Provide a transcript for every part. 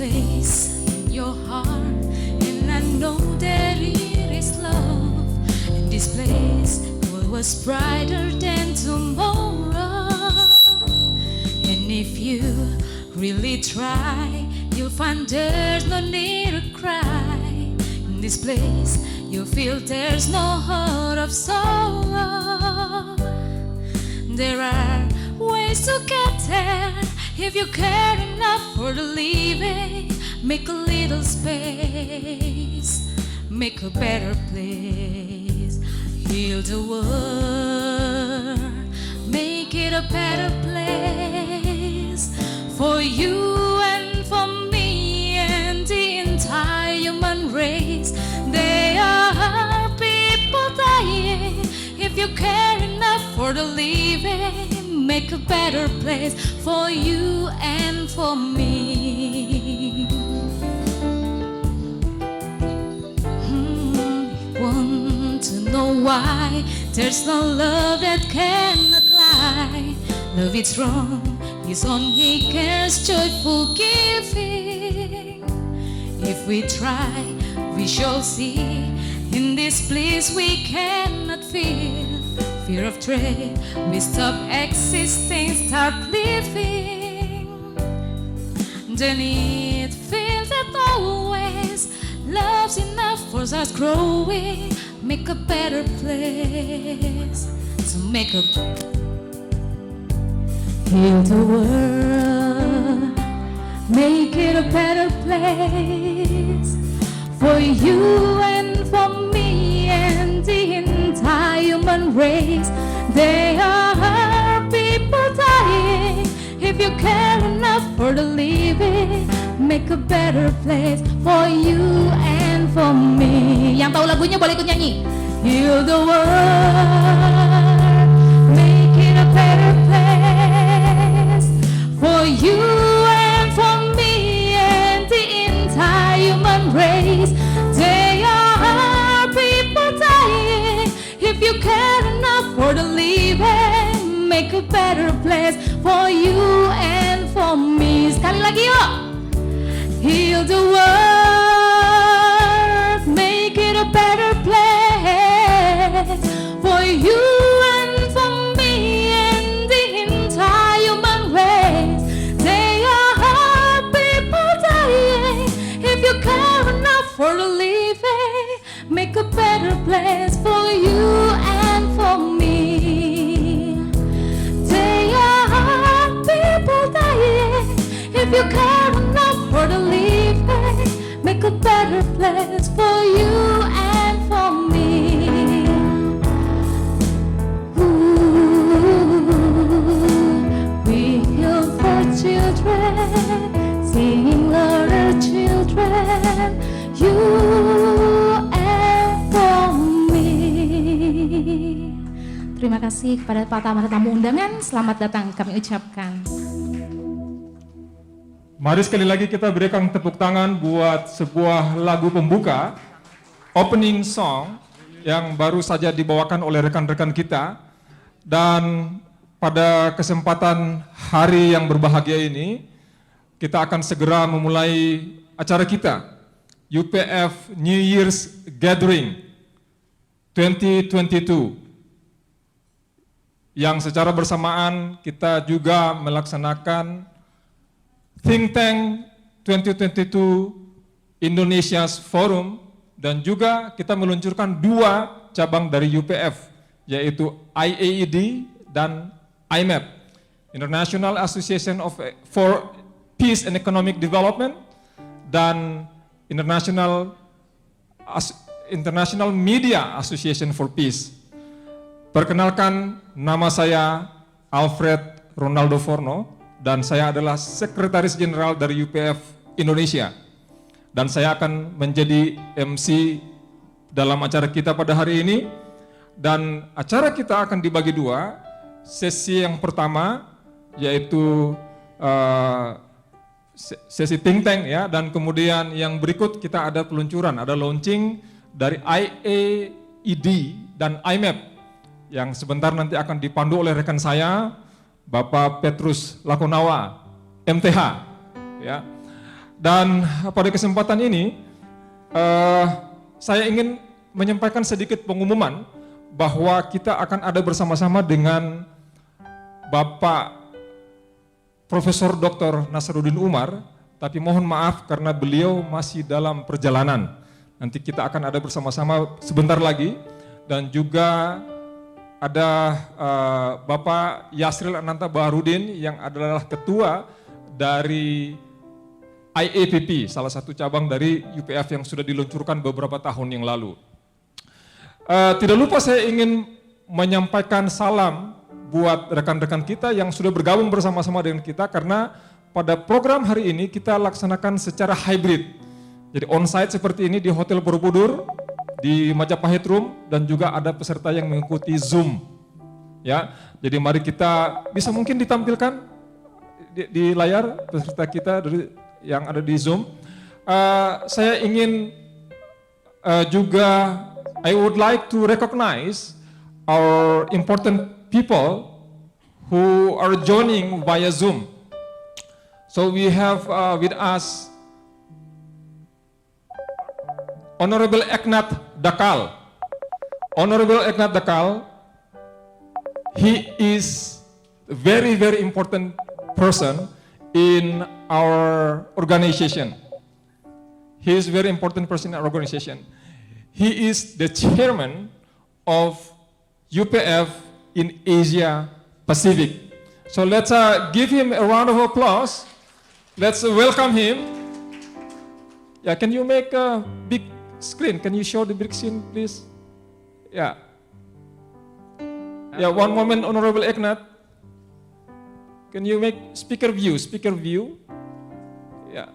place in your heart, and I know that it is love. And this place was brighter than tomorrow. And if you really try, you'll find there's no need to cry. In this place, you'll feel there's no heart of sorrow. There are ways to get there if you care enough for the living. Make a little space, make a better place. Heal the world, make it a better place for you and for me and the entire human race. There are people dying. If you care enough for the living, make a better place for you and for me. Want to know why there's no love that cannot lie? Love is wrong, His only cares joyful giving. If we try, we shall see. In this place we cannot feel fear of dread. We stop existing, start living. Then it feels that always love's enough for us growing. Make a better place to make a heal the world, make it a better place for you and for me and the entire human race. There are people dying. If you care enough for the living, make a better place for you and for me. Yang tahu lagunya boleh ikut nyanyi. Heal the world, make it a better place for you and for me and the entire human race. There are people dying. If you care enough for the living, make a better place for you and for me. Sekali lagi yuk. Heal the world, make it a better place for you and for me and the entire human race. There are people dying. If you care enough for the living, make a better place for you and for me. There are people dying. If you care enough for the living, make a better place for you and for me. Ooh, we heal for children, singing other children, you and for me. Terima kasih kepada para tamu undangan, selamat datang kami ucapkan. Mari sekali lagi kita berikan tepuk tangan buat sebuah lagu pembuka, opening song yang baru saja dibawakan oleh rekan-rekan kita. Dan pada kesempatan hari yang berbahagia ini, kita akan segera memulai acara kita, UPF New Year's Gathering 2022. Yang secara bersamaan kita juga melaksanakan Think Tank 2022 Indonesia's Forum, dan juga kita meluncurkan 2 cabang dari UPF, yaitu IAED dan IMAP, International Association for Peace and Economic Development, dan International Media Association for Peace. Perkenalkan, nama saya Alfred Ronaldo Forno, dan saya adalah Sekretaris Jenderal dari UPF Indonesia. Dan saya akan menjadi MC dalam acara kita pada hari ini. Dan acara kita akan dibagi 2. Sesi yang pertama yaitu sesi think tank ya, dan kemudian yang berikut kita ada peluncuran, ada launching dari IAED dan IMAP yang sebentar nanti akan dipandu oleh rekan saya, Bapak Petrus Lakonawa, MTH, ya. Dan pada kesempatan ini, saya ingin menyampaikan sedikit pengumuman bahwa kita akan ada bersama-sama dengan Bapak Profesor Dr. Nasaruddin Umar, tapi mohon maaf karena beliau masih dalam perjalanan. Nanti kita akan ada bersama-sama sebentar lagi, dan juga ada Bapak Yasril Ananta Baharudin yang adalah ketua dari IAPP, salah satu cabang dari UPF yang sudah diluncurkan beberapa tahun yang lalu. Tidak lupa saya ingin menyampaikan salam buat rekan-rekan kita yang sudah bergabung bersama-sama dengan kita, karena pada program hari ini kita laksanakan secara hybrid. Jadi on-site seperti ini di Hotel Borobudur, di Majapahit Room, dan juga ada peserta yang mengikuti Zoom. Ya, jadi mari kita bisa mungkin ditampilkan di layar peserta kita yang ada di Zoom. Saya ingin juga I would like to recognize our important people who are joining via Zoom. So we have with us Honorable Eknat Dakal. Honorable Eknat Dakal, he is a very, very important person in our organization. He is a very important person in our organization. He is the chairman of UPF in Asia Pacific. So let's give him a round of applause. Let's welcome him. Yeah, can you make a big screen? Can you show the big screen, please? Yeah. Yeah, one moment, Honorable Eknat. Can you make speaker view? Yeah.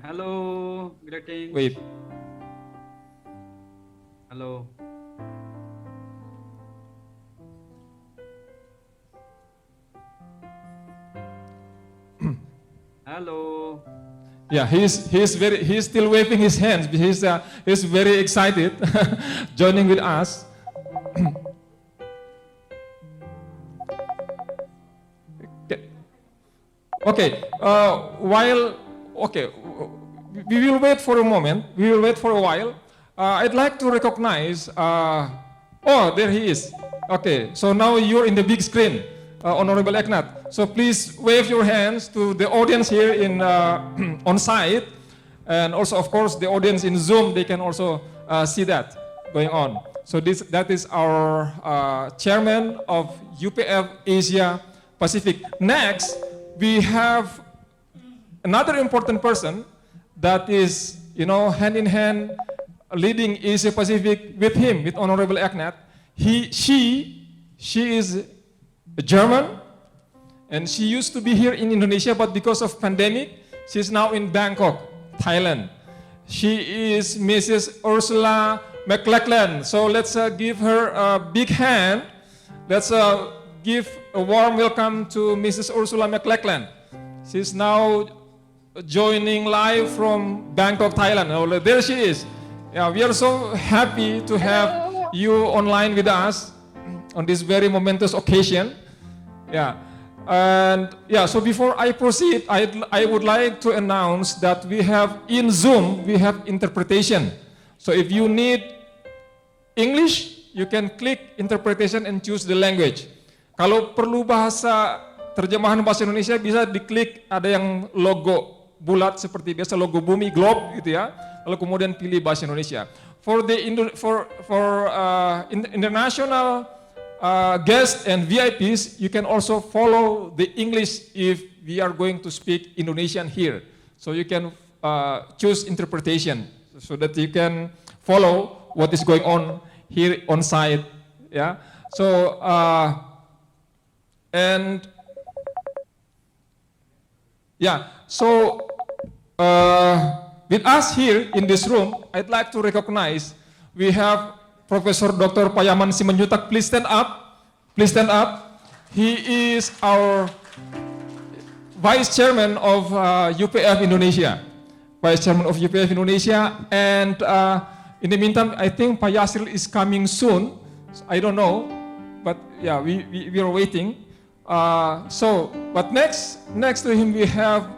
Hello, greetings. Wait. Hello. Hello. Yeah, he's still waving his hands. He's very excited joining with us. Okay, we will wait for a moment. We will wait for a while. I'd like to recognize. Oh, there he is. Okay, so now you're in the big screen, Honorable Eknat. So please wave your hands to the audience here in on site, and also, of course, the audience in Zoom. They can also see that going on. So that is our chairman of UPF Asia Pacific. Next, we have another important person that is, hand in hand leading Asia Pacific with him, with Honorable Eknat. She is a German, and she used to be here in Indonesia, but because of pandemic, she's now in Bangkok, Thailand. She is Mrs. Ursula McLachlan. So let's give her a big hand. Let's give a warm welcome to Mrs. Ursula McLachlan. She's now joining live from Bangkok, Thailand. Oh, there she is. Yeah, we are so happy to have you online with us on this very momentous occasion. Yeah, and yeah. So before I proceed, I would like to announce that we have in Zoom interpretation. So if you need English, you can click interpretation and choose the language. Kalau perlu terjemahan bahasa Indonesia, bisa diklik, ada yang logo bulat seperti biasa, logo bumi, globe gitu ya. Lalu kemudian pilih bahasa Indonesia. For international guests and VIPs, you can also follow the English if we are going to speak Indonesian here. So you can choose interpretation so that you can follow what is going on here on site. Yeah. So with us here in this room, I'd like to recognize we have Professor Dr. Payaman Simanjuntak. Please stand up. Please stand up. He is our Vice Chairman of UPF Indonesia. Vice Chairman of UPF Indonesia. And in the meantime, I think Pak Yasril is coming soon. I don't know, but yeah, we are waiting. But next to him we have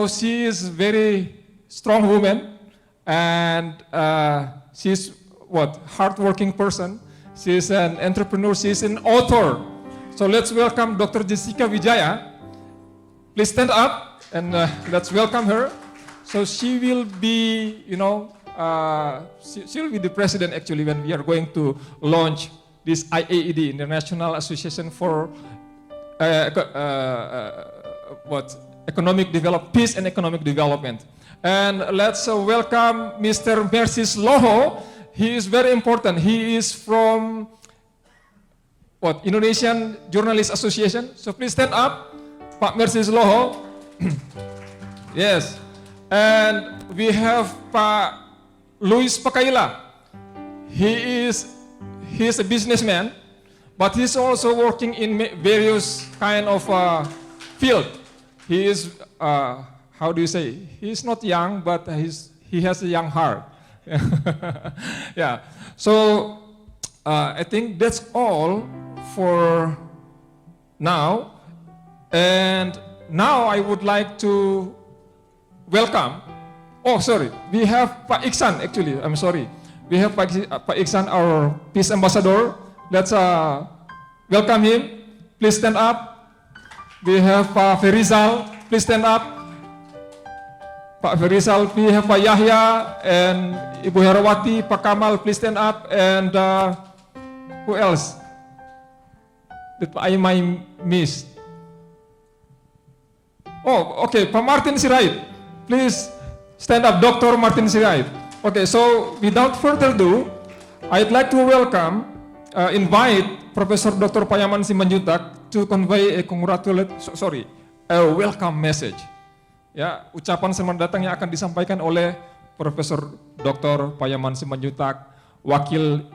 she is very strong woman, and she's hardworking person. She's an entrepreneur. She's an author. So let's welcome Dr. Jessica Wijaya. Please stand up and let's welcome her. So she will be, she will be the president actually when we are going to launch this IAED, International Association for Peace and Economic Development. And let's welcome Mr. Mersis Loho. He is very important. He is from Indonesian Journalist Association. So please stand up, Pak Mersis Loho. Yes. And we have Pak Luis Pakaila. He is a businessman, but he's also working in various kind of field. He is, how do you say? He's not young, but he has a young heart. Yeah. So I think that's all for now. And now I would like to welcome. Oh, sorry. We have Pak Iksan actually. I'm sorry. We have Pak Iksan, our peace ambassador. Let's welcome him. Please stand up. We have Pak Ferizal. Please stand up. Pak Ferizal. We have Pak Yahya and Ibu Herawati. Pak Kamal, please stand up. And who else? That I might miss. Oh, okay. Pak Martin Sirait. Please stand up, Dr. Martin Sirait. Okay, so without further ado, I'd like to invite Professor Dr. Payaman Simanjuntak to convey a welcome message. Ya, ucapan selamat datang yang akan disampaikan oleh Profesor Dr. Payaman Simanjuntak, wakil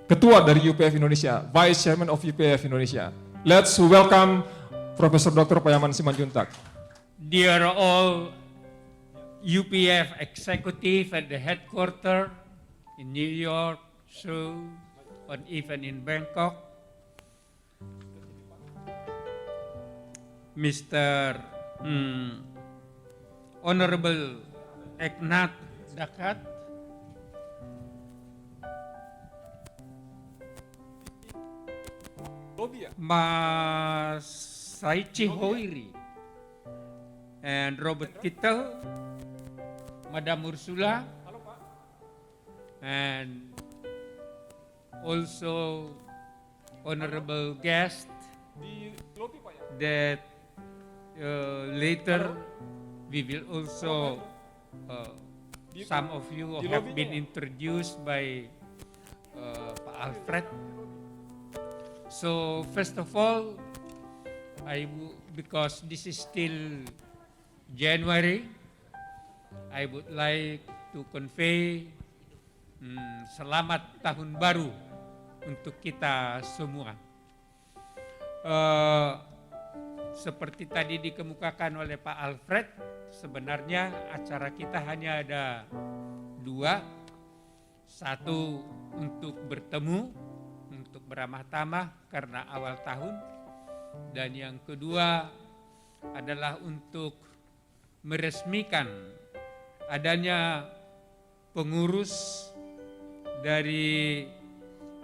ketua dari UPF Indonesia, Vice Chairman of UPF Indonesia. Let's welcome Profesor Dr. Payaman Simanjuntak. Dear all UPF executive at the headquarters in New York, Seoul, and even in Bangkok, Mr. Honorable Eknat Dakat, Mas Saichi Hoiri, and Robert Kittel, Madam Ursula, and also honorable guest that later we will also, some of you have been introduced by Pak Alfred. So first of all, because this is still January, I would like to convey selamat tahun baru untuk kita semua. Seperti tadi dikemukakan oleh Pak Alfred, sebenarnya acara kita hanya ada dua. Satu untuk bertemu, untuk beramah tamah karena awal tahun. Dan yang kedua adalah untuk meresmikan adanya pengurus dari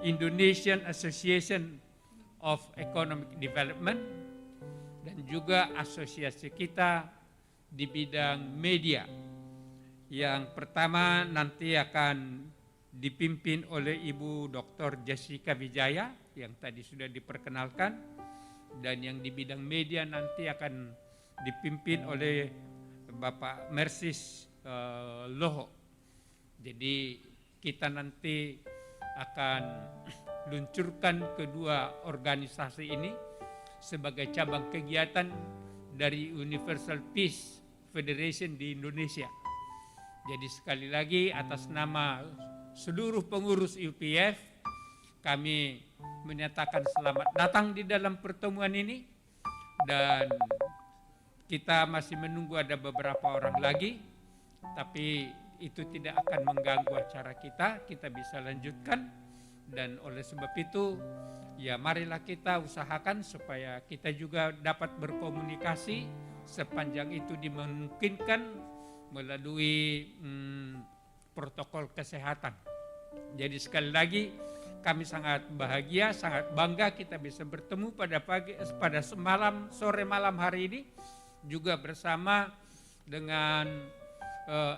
Indonesian Association of Economic Development dan juga asosiasi kita di bidang media. Yang pertama nanti akan dipimpin oleh Ibu Dr. Jessica Wijaya yang tadi sudah diperkenalkan, dan yang di bidang media nanti akan dipimpin oleh Bapak Mersis Loho. Jadi kita nanti akan luncurkan kedua organisasi ini sebagai cabang kegiatan dari Universal Peace Federation di Indonesia. Jadi sekali lagi atas nama seluruh pengurus UPF, kami menyatakan selamat datang di dalam pertemuan ini, dan kita masih menunggu ada beberapa orang lagi, tapi itu tidak akan mengganggu acara kita bisa lanjutkan. Dan oleh sebab itu, ya marilah kita usahakan supaya kita juga dapat berkomunikasi sepanjang itu dimungkinkan melalui protokol kesehatan. Jadi sekali lagi kami sangat bahagia, sangat bangga kita bisa bertemu pada sore malam hari ini, juga bersama dengan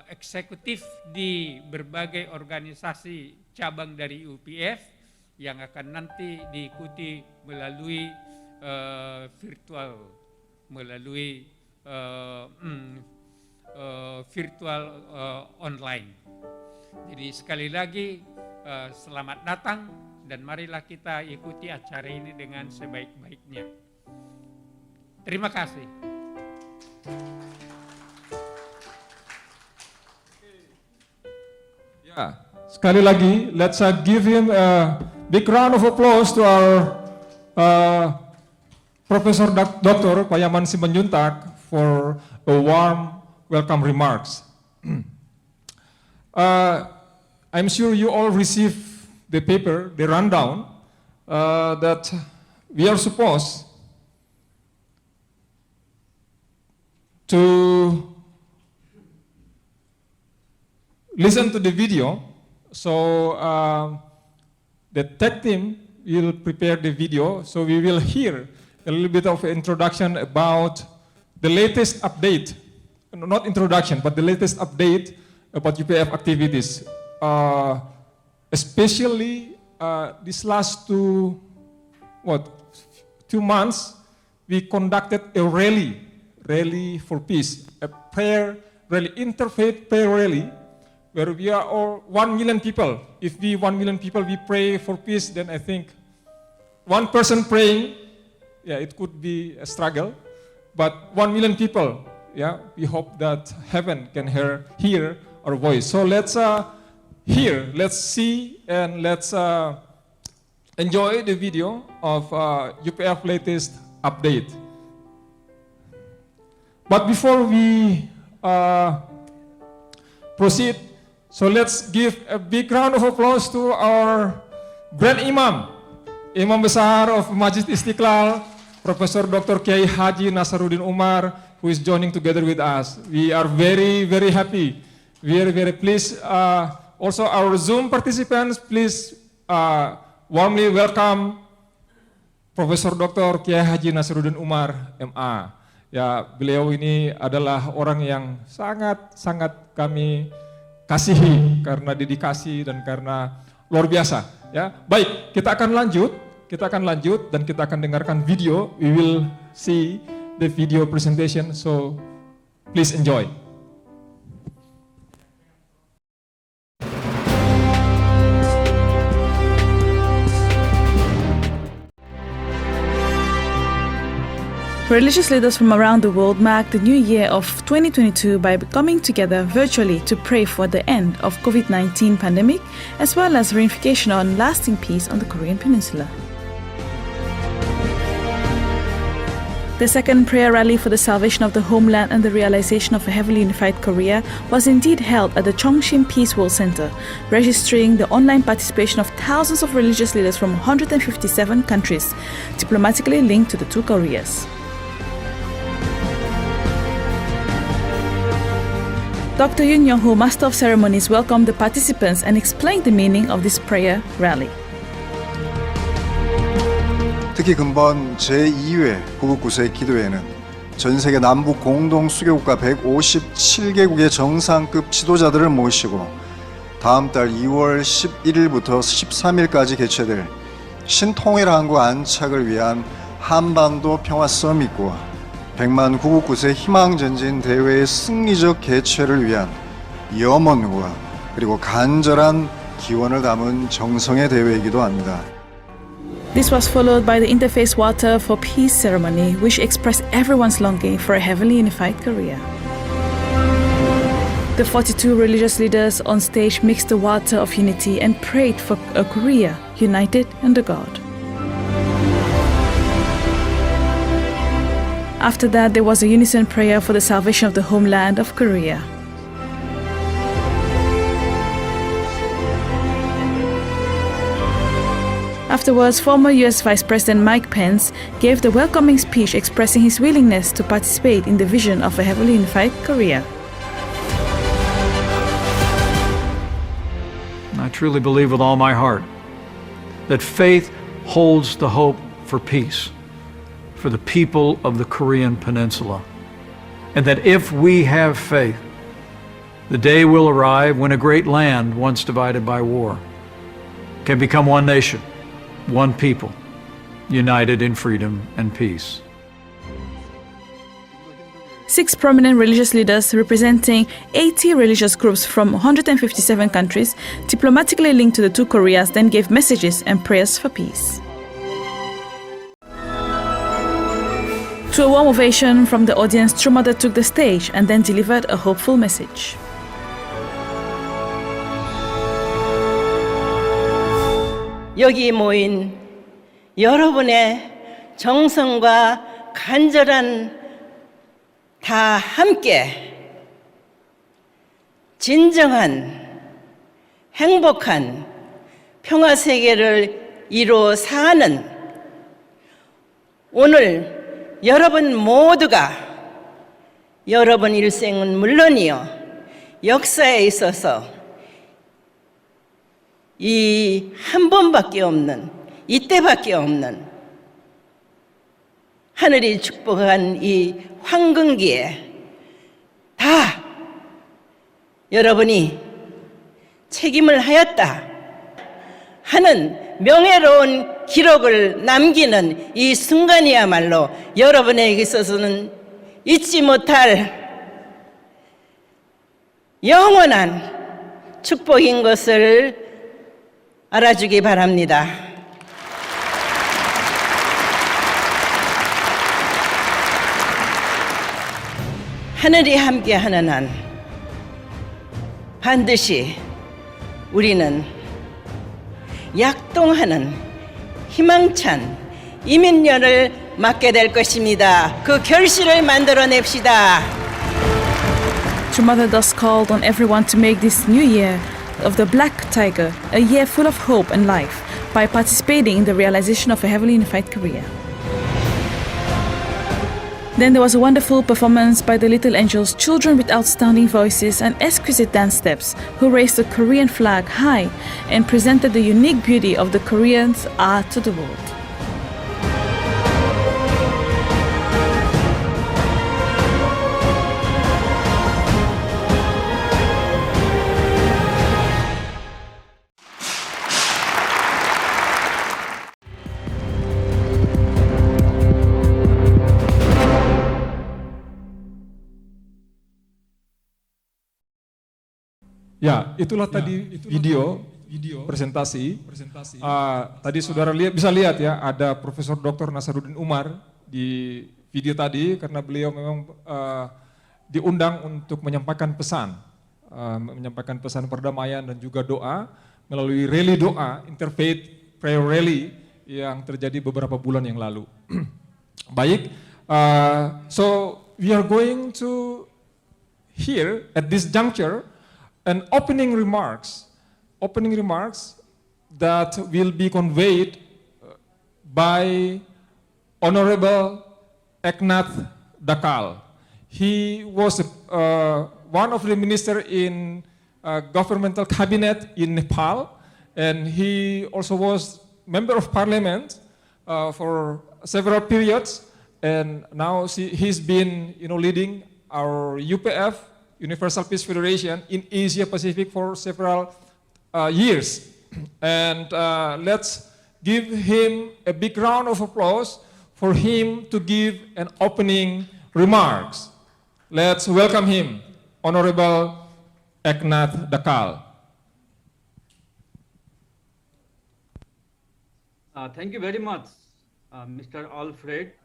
eksekutif di berbagai organisasi cabang dari UPF yang akan nanti diikuti melalui virtual online. Jadi sekali lagi selamat datang dan marilah kita ikuti acara ini dengan sebaik-baiknya. Terima kasih. Ya, sekali lagi, let's give him a big round of applause to our Professor Dr. Payaman Simanjuntak for a warm welcome remarks. I'm sure you all received the paper, the rundown, that we are supposed to listen to the video. So the tech team will prepare the video, so we will hear a little bit of introduction about the latest update, not introduction, but the latest update about UPF activities. Especially these last 2 months, we conducted a rally for peace, a prayer rally, interfaith prayer rally, where we are all 1 million people. If we 1 million people, we pray for peace, then I think one person praying, yeah, it could be a struggle, but 1 million people, yeah, we hope that heaven can hear our voice. So let's let's see and let's enjoy the video of UPF latest update. But before we proceed, so let's give a big round of applause to our Grand Imam, Imam Besar of Masjid Istiqlal, Professor Dr. Kiai Haji Nasaruddin Umar, who is joining together with us. We are very, very happy, very pleased. Also our Zoom participants, please warmly welcome Profesor Dr. Kiai Haji Nasaruddin Umar, MA. Ya, beliau ini adalah orang yang sangat kami kasihi karena dedikasi dan karena luar biasa. Ya, baik, kita akan lanjut dan kita akan dengarkan video. We will see the video presentation, so please enjoy. Religious leaders from around the world marked the new year of 2022 by coming together virtually to pray for the end of COVID-19 pandemic, as well as reunification on lasting peace on the Korean Peninsula. The second prayer rally for the salvation of the homeland and the realization of a heavily unified Korea was indeed held at the Chongshim Peace World Center, registering the online participation of thousands of religious leaders from 157 countries, diplomatically linked to the two Koreas. Dr. Yoon Young-ho, Master of Ceremonies, welcomed the participants and explained the meaning of this prayer rally. 특히 금번 제2회 구국구세 기도회는 전 세계 남북 공동 수교국가 157개국의 정상급 지도자들을 모시고 다음 달 2월 11일부터 13일까지 개최될 신통일 한국 안착을 위한 한반도 평화 서밋과 100만 구국구세 희망전진 대회의 승리적 개최를 위한 염원과 그리고 간절한 기원을 담은 정성의 대회이기도 합니다. This was followed by the Interfaith Water for Peace ceremony, which expressed everyone's longing for a heavenly unified Korea. The 42 religious leaders on stage mixed the water of unity and prayed for a Korea united under God. After that, there was a unison prayer for the salvation of the homeland of Korea. Afterwards, former US Vice President Mike Pence gave the welcoming speech expressing his willingness to participate in the vision of a heavily unified Korea. I truly believe with all my heart that faith holds the hope for peace for the people of the Korean Peninsula, and that if we have faith, the day will arrive when a great land, once divided by war, can become one nation, one people, united in freedom and peace. 6 prominent religious leaders representing 80 religious groups from 157 countries, diplomatically linked to the two Koreas, then gave messages and prayers for peace. To a warm ovation from the audience, True Mother took the stage and then delivered a hopeful message. 여기 모인 여러분의 정성과 간절한 다 함께 진정한 행복한 평화 세계를 이루어 사는 오늘 여러분 모두가 여러분 일생은 물론이요 역사에 있어서 이 한 번밖에 없는 이때밖에 없는 하늘이 축복한 이 황금기에 다 여러분이 책임을 하였다 하는 명예로운 기록을 남기는 이 순간이야말로 여러분에게 있어서는 잊지 못할 영원한 축복인 것을 알아주기 바랍니다. 하늘이 함께하는 한 반드시 우리는 약동하는 희망찬 이민년을 맞게 될 것입니다. 그 결실을 만들어냅시다. True Mother thus called on everyone to make this new year of the Black Tiger a year full of hope and life by participating in the realization of a heavily unified Korea. Then there was a wonderful performance by the Little Angels, children with outstanding voices and exquisite dance steps, who raised the Korean flag high and presented the unique beauty of the Koreans' art to the world. Ya, itulah tadi video presentasi. Tadi saudara bisa lihat ya, ada Profesor Dr. Nasaruddin Umar di video tadi karena beliau memang diundang untuk menyampaikan pesan perdamaian dan juga doa melalui rally doa Interfaith Prayer Rally yang terjadi beberapa bulan yang lalu. Baik, so we are going to hear at this juncture an opening remarks that will be conveyed by Honorable Eknath Dakal. He was one of the minister in governmental cabinet in Nepal, and he also was member of parliament for several periods, and now he's been leading our UPF, Universal Peace Federation, in Asia Pacific for several years. And let's give him a big round of applause for him to give an opening remarks. Let's welcome him, Honorable Eknath Dakal. Thank you very much, Mr. Alfred,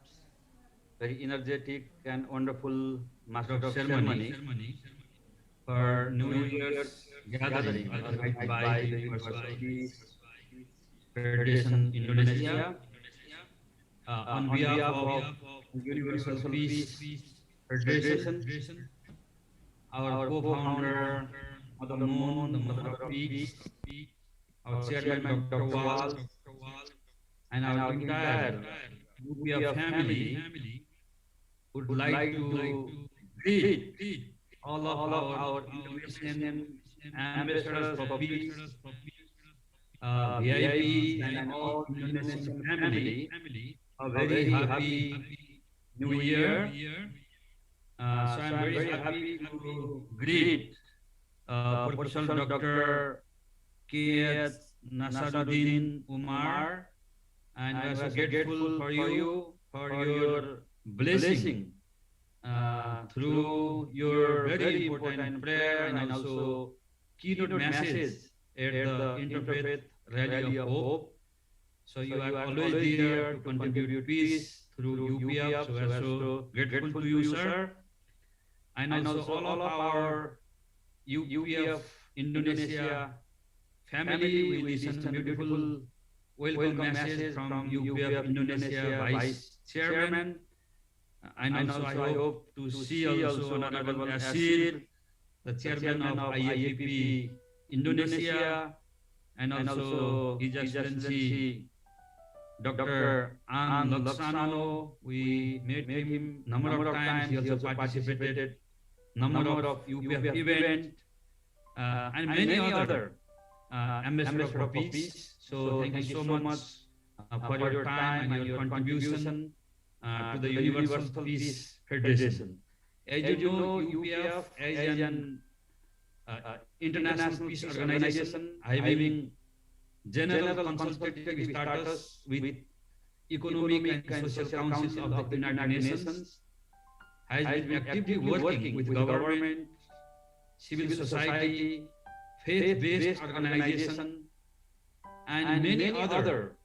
very energetic and wonderful Master of Ceremony for New Year's gathering organized by the Universal Peace Federation Indonesia. On behalf of Universal Peace Federation, our co-founder, Mother Moon, the Mother of Peace, our chairman, Dr. Wall, and our entire UPF family would like to greet all of our Indonesian ambassadors for peace, VIPs, and all Indonesian family a very happy New Year. So I'm very happy to greet Professor Dr. K. Nasaruddin Umar, and we are so grateful for you for your blessing through your very important prayer and also keynote message at the Interfaith Rally of Hope. So you are always there to contribute peace through UPF. So we are so grateful to you, sir. And also all of our UPF Indonesia family, we listen to beautiful welcome message from UPF Indonesia Vice Chairman. And also I hope to see also Honorable Asir, the Chairman of IAPP Indonesia, and also His Excellency Dr. An Laksano. We met him number of times. He also participated number of UPF event and many other ambassadors for peace. So thank you so much for your time and your contribution to the Universal Peace Federation. As you know, UPF is an international peace organization having general consultative status with Economic and Social Council of the United Nations, has been actively working with government, civil society, faith-based organization, and many other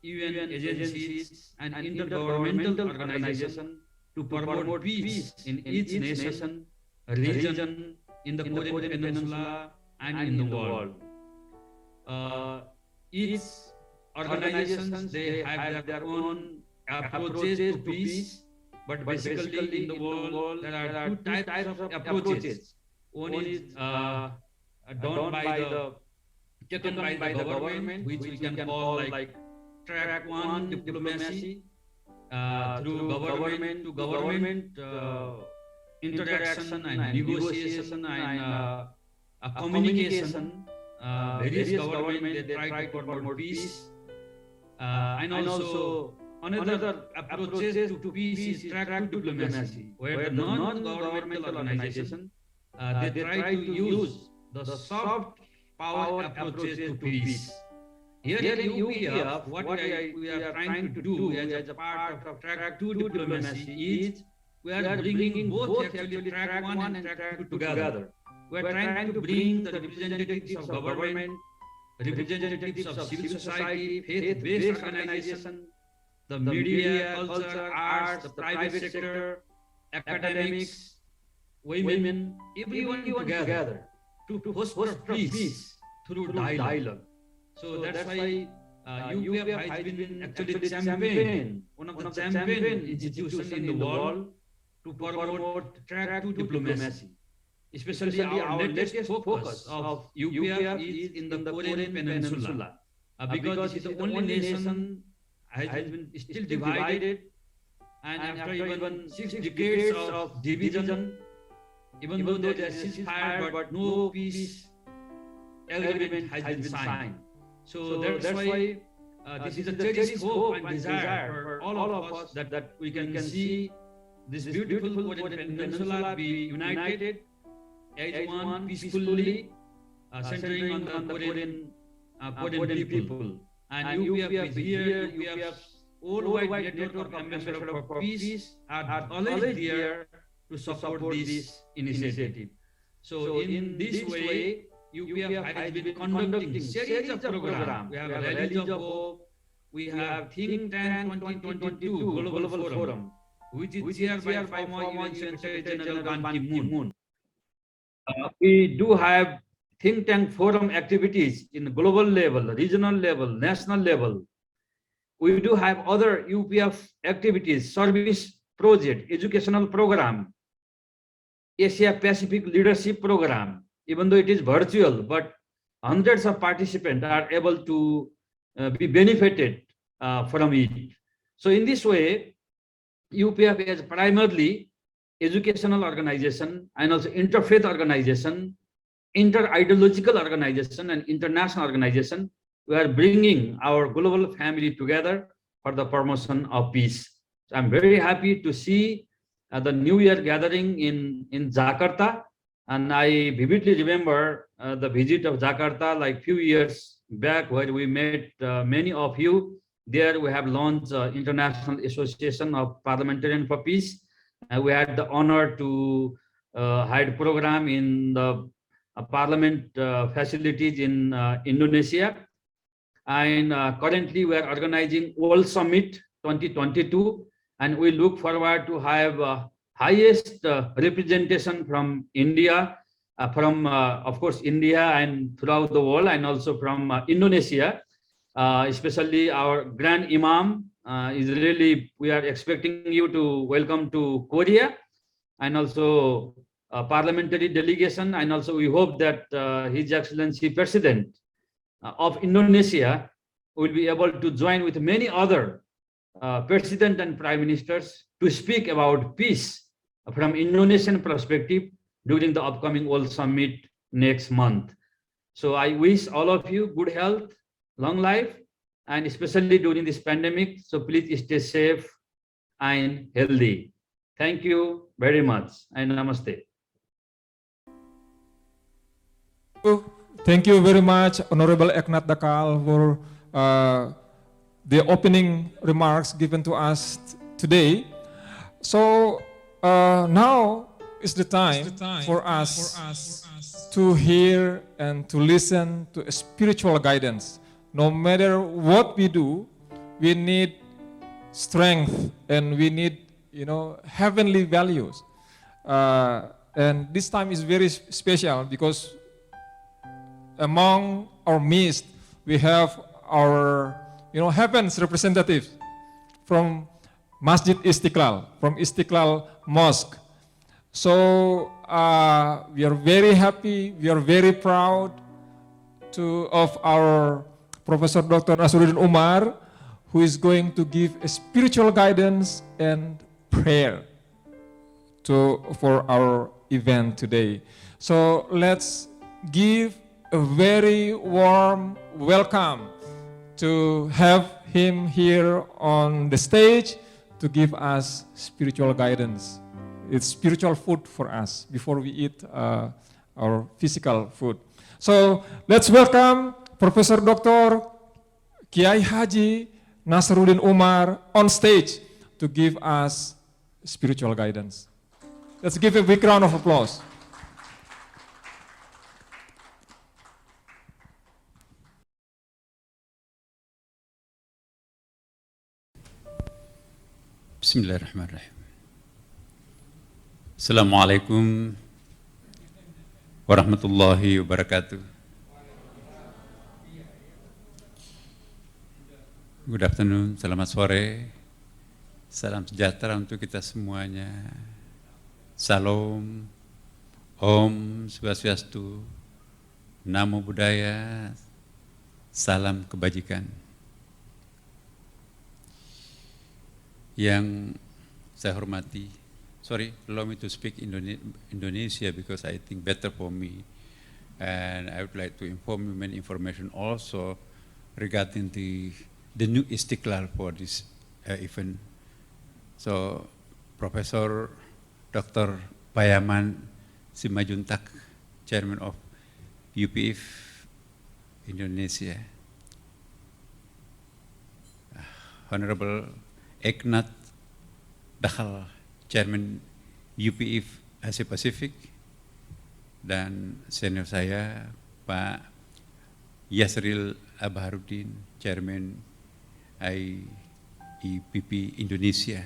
UN agencies and intergovernmental organizations to promote peace in each nation, region, in the Korean Peninsula, and in the world. Each organizations, they have their own approaches to peace, but basically in the world there are two types of approaches. One is taken by the government, which we can call like track one diplomacy, through government to government interaction and negotiation and communication. Various governments, they try to promote peace, and also another approaches to peace is track to diplomacy, where the non-governmental organization, they try to use the soft power approaches to peace. Here in UPF, what we are trying to do as a part of track 2 diplomacy is we are bringing both actually track 1 and track 2 together. We are trying to bring the representatives of government, representatives of civil society, faith-based organization, the media, culture, arts, the private sector, academics, women, everyone together to foster peace through dialogue. So that's why UPF has been actually champion, one of the champion institutions in the world to promote track 2 diplomacy. Especially our latest focus of UPF is in the Korean Peninsula, because it is the only nation has been still divided, and after even 6 decades of division, even though there is ceasefire, but no peace agreement has been signed. So that's why this is a cherished hope and desire for all of us that we can see this beautiful Korean Peninsula be united as one peacefully, centering on the Korean people. And UPF is here, UPF's worldwide network of ambassadors for peace are always there to support this initiative. So in this way, UPF has been conducting series of programs. We have Rallies of Hope, we have Think Tank 2022 Global Forum, which is chaired by former UN Secretary General Ban Ki-moon. We do have think tank forum activities in global level, regional level, national level. We do have other UPF activities, service project, educational program, Asia Pacific Leadership Program. Even though it is virtual, but hundreds of participants are able to be benefited from it. So in this way, UPF is primarily educational organization and also interfaith organization, inter-ideological organization and international organization. We are bringing our global family together for the promotion of peace. So I'm very happy to see the New Year gathering in Jakarta. And I vividly remember the visit of Jakarta like few years back where we met many of you. There we have launched International Association of Parliamentarians for Peace. We had the honor to had program in the parliament facilities in Indonesia. And currently we are organizing World Summit 2022. And we look forward to have highest representation from India, of course, India and throughout the world, and also from Indonesia, especially our Grand Imam is really, we are expecting you to welcome to Korea, and also parliamentary delegation, and also we hope that His Excellency President of Indonesia will be able to join with many other President and Prime Ministers to speak about peace from Indonesian perspective during the upcoming World Summit next month. So I wish all of you good health, long life, and especially during this pandemic. So please stay safe and healthy. Thank you very much, and namaste. Thank you very much, Honorable Eknat Dakal, for the opening remarks given to us today. So now is the time for us to hear and to listen to spiritual guidance. No matter what we do, we need strength and we need, heavenly values. And this time is very special because among our midst, we have our, heaven's representatives from Masjid Istiqlal, from Istiqlal Mosque. So we are very happy, we are very proud of our Professor Dr. Nasruddin Umar, who is going to give a spiritual guidance and prayer for our event today. So let's give a very warm welcome to have him here on the stage to give us spiritual guidance. It's spiritual food for us before we eat our physical food. So let's welcome Professor Dr. Kiai Haji Nasruddin Umar on stage to give us spiritual guidance. Let's give a big round of applause. Bismillahirrahmanirrahim. Assalamualaikum warahmatullahi wabarakatuh. Good afternoon, selamat sore, salam sejahtera untuk kita semuanya. Salam, Om Swastiastu, Namo Buddhaya, salam kebajikan. Yang saya hormati, allow me to speak Indonesia because I think better for me, and I would like to inform you many information also regarding the new Istiqlal for this event. So, Professor Dr. Payaman Simajuntak, Chairman of UPF Indonesia, Honorable Eknat Dakal, Chairman UPF Asia Pacific, dan senior saya Pak Yasril Abaharudin, Chairman IEPP Indonesia.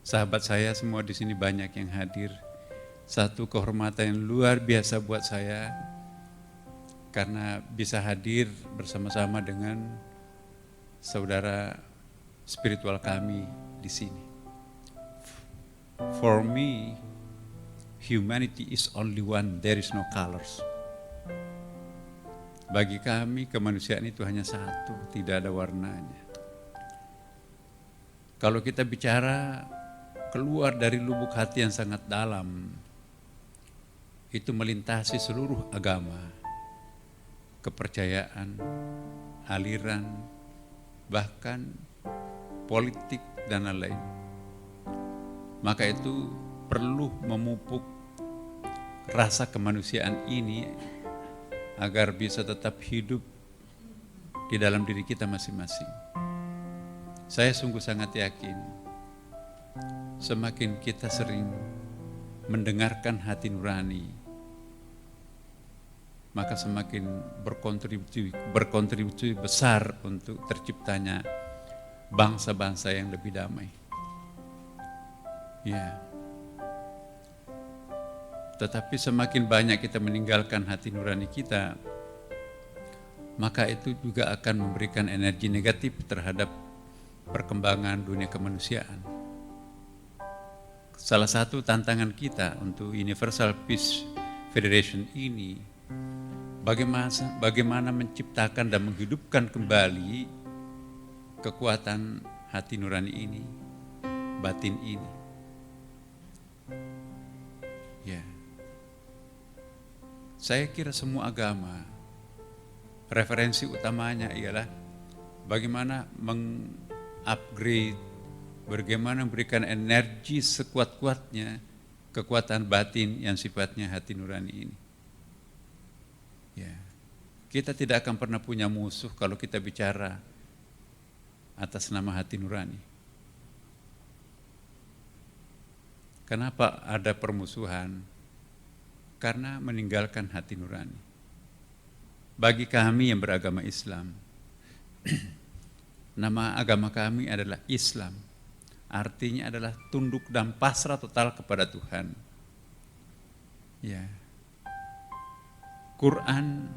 Sahabat saya semua di sini banyak yang hadir. Satu kehormatan yang luar biasa buat saya karena bisa hadir bersama-sama dengan saudara spiritual kami di sini. For me, humanity is only one, there is no colors. Bagi kami kemanusiaan itu hanya satu, tidak ada warnanya. Kalau kita bicara keluar dari lubuk hati yang sangat dalam, itu melintasi seluruh agama, kepercayaan, aliran, bahkan politik dan lain-lain. Maka itu perlu memupuk rasa kemanusiaan ini agar bisa tetap hidup di dalam diri kita masing-masing. Saya sungguh sangat yakin semakin kita sering mendengarkan hati nurani, maka semakin berkontribusi besar untuk terciptanya bangsa-bangsa yang lebih damai. Ya. Tetapi semakin banyak kita meninggalkan hati nurani kita, maka itu juga akan memberikan energi negatif terhadap perkembangan dunia kemanusiaan. Salah satu tantangan kita untuk Universal Peace Federation ini, bagaimana menciptakan dan menghidupkan kembali kekuatan hati nurani ini, batin ini. Ya. Saya kira semua agama, referensi utamanya ialah bagaimana mengupgrade, bagaimana memberikan energi sekuat-kuatnya kekuatan batin yang sifatnya hati nurani ini. Ya. Kita tidak akan pernah punya musuh kalau kita bicara atas nama hati nurani. Kenapa ada permusuhan? Karena meninggalkan hati nurani. Bagi kami yang beragama Islam, nama agama kami adalah Islam. Artinya adalah tunduk dan pasrah total kepada Tuhan. Ya. Quran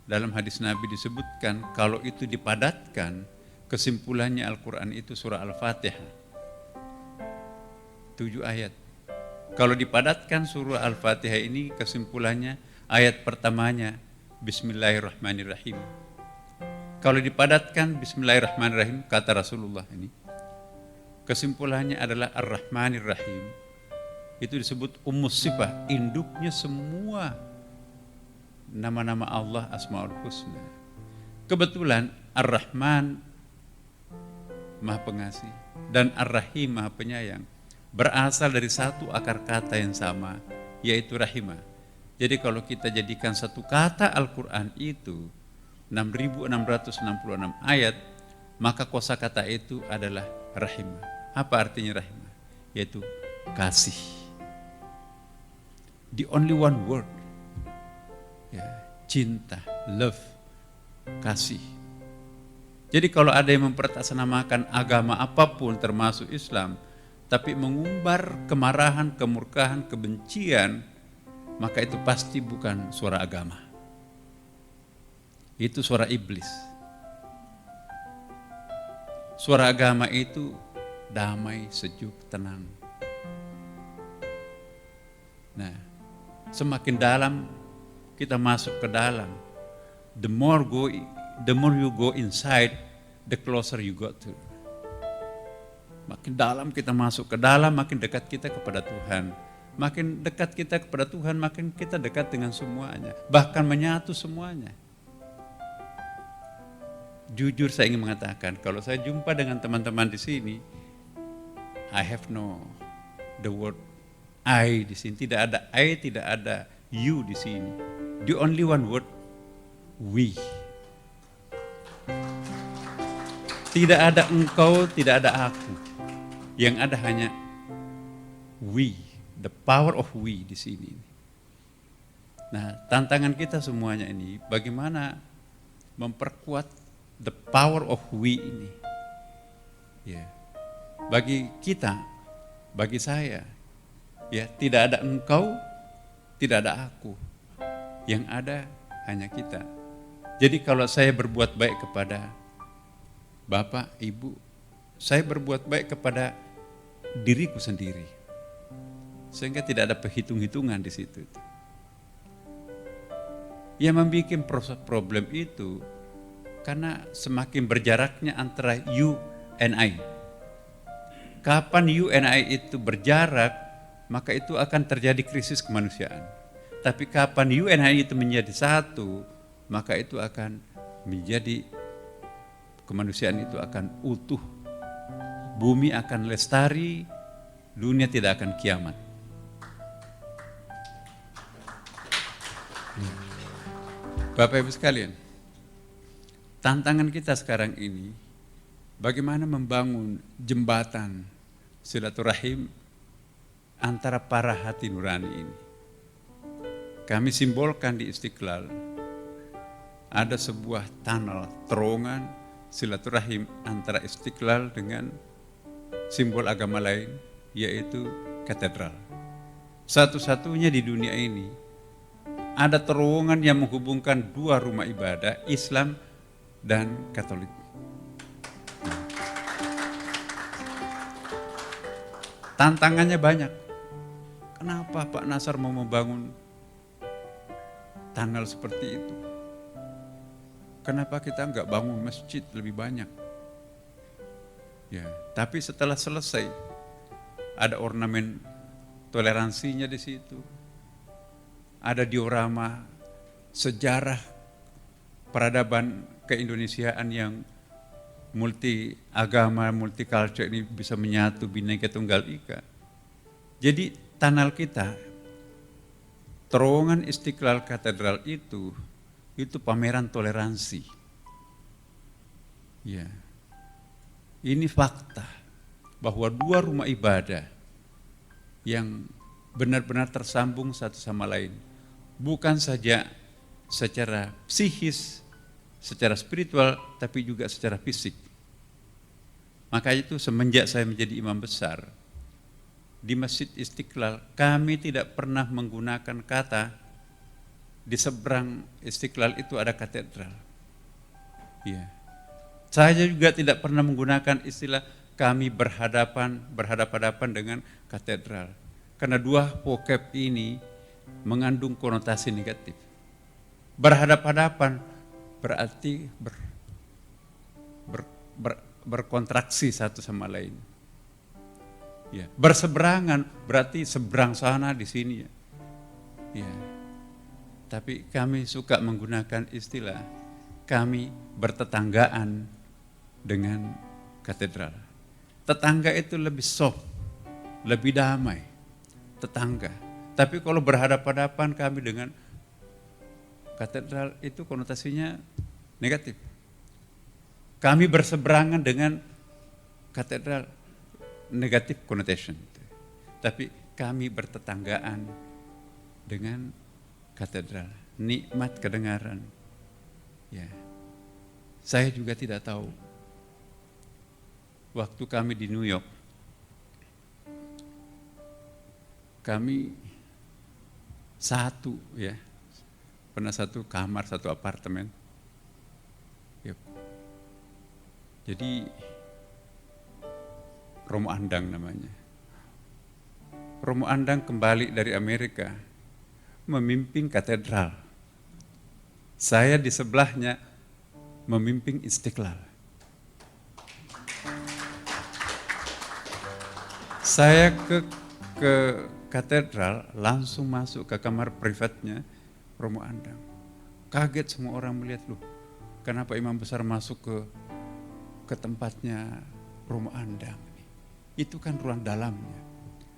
dalam hadis Nabi disebutkan kalau itu dipadatkan, kesimpulannya Al-Quran itu surah Al-Fatihah. 7 ayat. Kalau dipadatkan surah Al-Fatihah ini kesimpulannya ayat pertamanya Bismillahirrahmanirrahim. Kalau dipadatkan Bismillahirrahmanirrahim kata Rasulullah ini, kesimpulannya adalah Ar-Rahmanirrahim. Itu disebut Ummus Sifah, induknya semua nama-nama Allah Asmaul Husna. Kebetulan Ar-Rahman Maha Pengasih dan Ar-Rahim Maha Penyayang berasal dari satu akar kata yang sama, yaitu rahimah. Jadi kalau kita jadikan satu kata Al-Quran itu 6.666 ayat, maka kosakata itu adalah rahimah. Apa artinya rahimah? Yaitu kasih. The only one word. Ya, cinta, love, kasih. Jadi kalau ada yang mempertahankan agama apapun termasuk Islam, tapi mengumbar kemarahan, kemurkaan, kebencian, maka itu pasti bukan suara agama. Itu suara iblis. Suara agama itu damai, sejuk, tenang. Nah, semakin dalam kita masuk ke dalam, the more you go inside, the closer you got to. Makin dalam kita masuk ke dalam, makin dekat kita kepada Tuhan. Makin dekat kita kepada Tuhan, makin kita dekat dengan semuanya. Bahkan menyatu semuanya. Jujur saya ingin mengatakan, kalau saya jumpa dengan teman-teman di sini, I have no the word I di sini. Tidak ada I, tidak ada you di sini. The only one word, we. Tidak ada engkau, tidak ada aku. Yang ada hanya we, the power of we di sini. Nah, tantangan kita semuanya ini bagaimana memperkuat the power of we ini. Ya. Bagi kita, bagi saya, ya, tidak ada engkau, tidak ada aku. Yang ada hanya kita. Jadi kalau saya berbuat baik kepada Bapak, Ibu, saya berbuat baik kepada diriku sendiri. Sehingga tidak ada perhitung-hitungan di situ. Yang membuat problem itu karena semakin berjaraknya antara you and I. kapan you and I itu berjarak, maka itu akan terjadi krisis kemanusiaan. Tapi kapan you and I itu menjadi satu, maka itu akan menjadi, kemanusiaan itu akan utuh. Bumi akan lestari, dunia tidak akan kiamat. Bapak Ibu sekalian, tantangan kita sekarang ini, bagaimana membangun jembatan silaturahim antara para hati nurani ini. Kami simbolkan di Istiqlal, ada sebuah tunnel, terowongan silaturahim antara Istiqlal dengan simbol agama lain, yaitu katedral. Satu-satunya di dunia ini, ada terowongan yang menghubungkan dua rumah ibadah, Islam dan Katolik. Tantangannya banyak. Kenapa Pak Nasar mau membangun tunnel seperti itu? Kenapa kita nggak bangun masjid lebih banyak? Ya, tapi setelah selesai, ada ornamen toleransinya di situ. Ada diorama sejarah peradaban keindonesiaan yang multi agama, multi culture ini bisa menyatu, Bhinneka Tunggal Ika. Jadi tunnel kita, terowongan Istiqlal Katedral itu pameran toleransi. Ya. Ini fakta bahwa dua rumah ibadah yang benar-benar tersambung satu sama lain, bukan saja secara psikis, secara spiritual, tapi juga secara fisik. Maka itu semenjak saya menjadi imam besar di Masjid Istiqlal, kami tidak pernah menggunakan kata di seberang Istiqlal itu ada katedral. Ya. Saya juga tidak pernah menggunakan istilah kami berhadapan dengan katedral. Karena dua vocab ini mengandung konotasi negatif. Berhadapan berarti berkontraksi satu sama lain. Ya, berseberangan berarti seberang sana di sini. Ya. Tapi kami suka menggunakan istilah kami bertetanggaan dengan katedral. Tetangga itu lebih soft, lebih damai. Tetangga. Tapi kalau berhadapan-hadapan kami dengan katedral itu konotasinya negatif. Kami berseberangan dengan katedral, negatif connotation. Tapi kami bertetanggaan dengan katedral, nikmat kedengaran. Ya. Saya juga tidak tahu. Waktu kami di New York, kami pernah satu kamar, satu apartemen. Yep. Jadi Romo Andang namanya. Romo Andang kembali dari Amerika, memimpin katedral. Saya di sebelahnya memimpin Istiqlal. Saya ke katedral, langsung masuk ke kamar privatnya Romo Andang. Kaget semua orang melihat, loh, kenapa imam besar masuk ke tempatnya Romo Andang? Itu kan ruang dalamnya.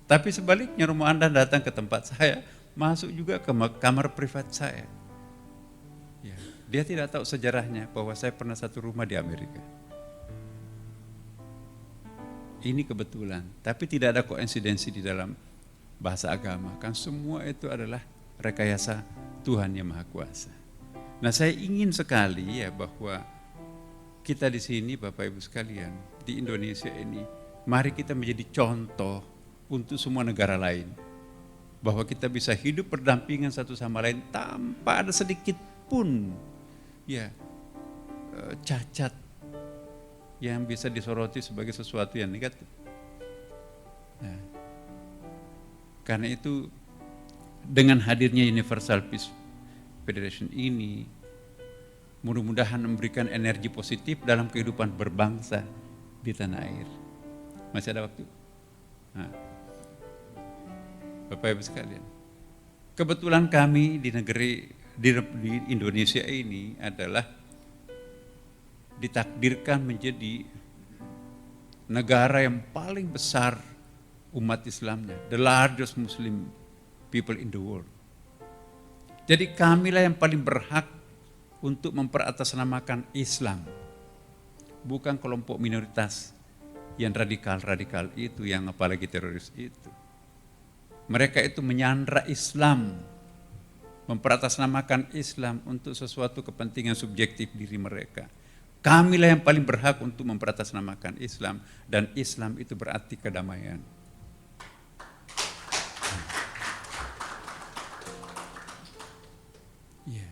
Tapi sebaliknya Romo Andang datang ke tempat saya, masuk juga ke kamar privat saya. Ya, dia tidak tahu sejarahnya bahwa saya pernah satu rumah di Amerika. Ini kebetulan, tapi tidak ada koinsidensi di dalam bahasa agama. Kan semua itu adalah rekayasa Tuhan yang Maha Kuasa. Nah, saya ingin sekali ya bahwa kita di sini Bapak Ibu sekalian, di Indonesia ini, mari kita menjadi contoh untuk semua negara lain. Bahwa kita bisa hidup berdampingan satu sama lain tanpa ada sedikit pun ya cacat yang bisa disoroti sebagai sesuatu yang negatif. Nah, karena itu dengan hadirnya Universal Peace Federation ini, mudah-mudahan memberikan energi positif dalam kehidupan berbangsa di tanah air. Masih ada waktu? Nah, Bapak Ibu sekalian, kebetulan kami di Indonesia ini adalah ditakdirkan menjadi negara yang paling besar umat Islamnya, the largest Muslim people in the world. Jadi kamilah yang paling berhak untuk memperatasnamakan Islam, bukan kelompok minoritas yang radikal-radikal itu, yang apalagi teroris itu. Mereka itu menyandra Islam, memperatasnamakan Islam untuk sesuatu kepentingan subjektif diri mereka. Kamilah yang paling berhak untuk memperatasnamakan Islam, dan Islam itu berarti kedamaian. Yeah.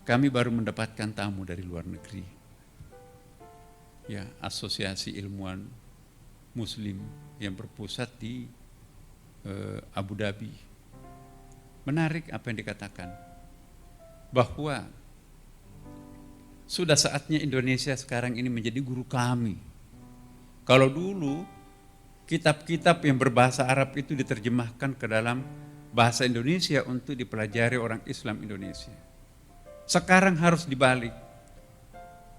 Kami baru mendapatkan tamu dari luar negeri. Ya, Asosiasi Ilmuwan Muslim yang berpusat di Abu Dhabi. Menarik apa yang dikatakan, bahwa sudah saatnya Indonesia sekarang ini menjadi guru kami. Kalau dulu kitab-kitab yang berbahasa Arab itu diterjemahkan ke dalam bahasa Indonesia untuk dipelajari orang Islam Indonesia. Sekarang harus dibalik.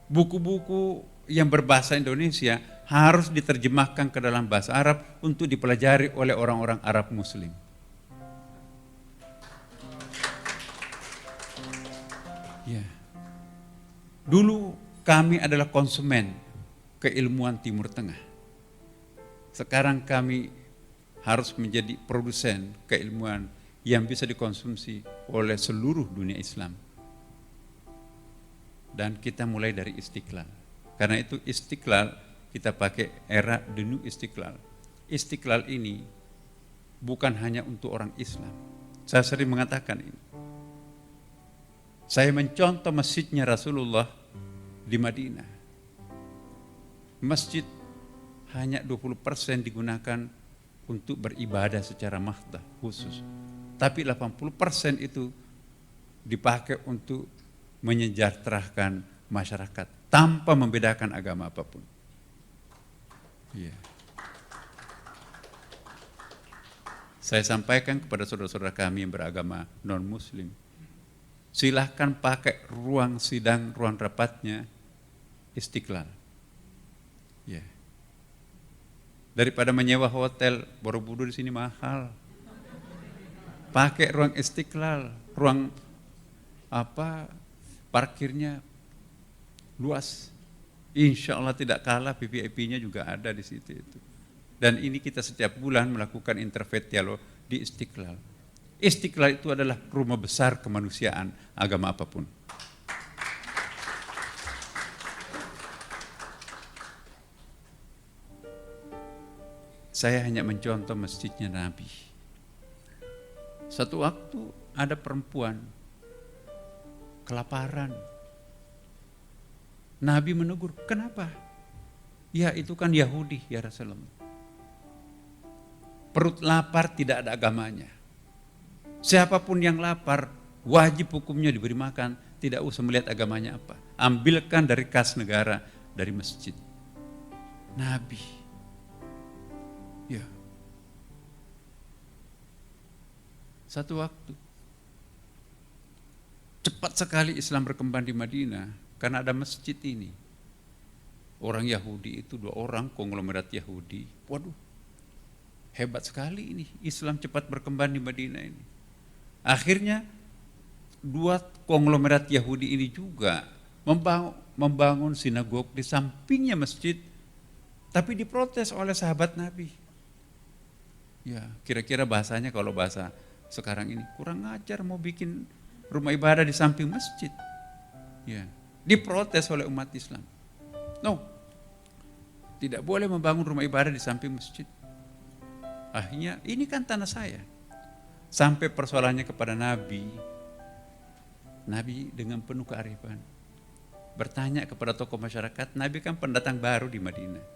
Buku-buku yang berbahasa Indonesia harus diterjemahkan ke dalam bahasa Arab untuk dipelajari oleh orang-orang Arab Muslim. Ya. Dulu kami adalah konsumen keilmuan Timur Tengah. Sekarang kami harus menjadi produsen keilmuan yang bisa dikonsumsi oleh seluruh dunia Islam. Dan kita mulai dari Istiqlal. Karena itu Istiqlal, kita pakai era The New Istiqlal. Istiqlal ini bukan hanya untuk orang Islam. Saya sering mengatakan ini. Saya mencontoh masjidnya Rasulullah di Madinah. Masjid hanya 20% digunakan untuk beribadah secara mahdah khusus. Tapi 80% itu dipakai untuk menyejahterakan masyarakat tanpa membedakan agama apapun. Yeah. Saya sampaikan kepada saudara-saudara kami yang beragama non-Muslim, silahkan pakai ruang sidang, ruang rapatnya Istiqlal. Yeah. Daripada menyewa hotel, Borobudur di sini mahal. Pakai ruang Istiqlal, ruang parkirnya luas. Insya Allah tidak kalah, VIP-nya juga ada di situ itu. Dan ini kita setiap bulan melakukan interfaith dialog di Istiqlal. Istiqlal itu adalah rumah besar kemanusiaan agama apapun. Saya hanya mencontoh masjidnya Nabi. Satu waktu ada perempuan kelaparan. Nabi menegur, kenapa? Ya itu kan Yahudi ya Rasulullah. Perut lapar tidak ada agamanya. Siapapun yang lapar wajib hukumnya diberi makan, tidak usah melihat agamanya apa. Ambilkan dari kas negara, dari masjid. Nabi. Ya. Satu waktu cepat sekali Islam berkembang di Madinah. Karena ada masjid ini. Orang Yahudi itu 2 orang, konglomerat Yahudi. Waduh, hebat sekali ini. Islam cepat berkembang di Madinah ini. Akhirnya 2 konglomerat Yahudi ini juga membangun sinagog di sampingnya masjid. Tapi diprotes oleh sahabat Nabi. Ya, kira-kira bahasanya kalau bahasa sekarang ini, kurang ajar mau bikin rumah ibadah di samping masjid. Ya. Diprotes oleh umat Islam. No, tidak boleh membangun rumah ibadah di samping masjid. Akhirnya ini kan tanah saya. Sampai persoalannya kepada Nabi. Nabi dengan penuh kearifan bertanya kepada tokoh masyarakat. Nabi kan pendatang baru di Madinah.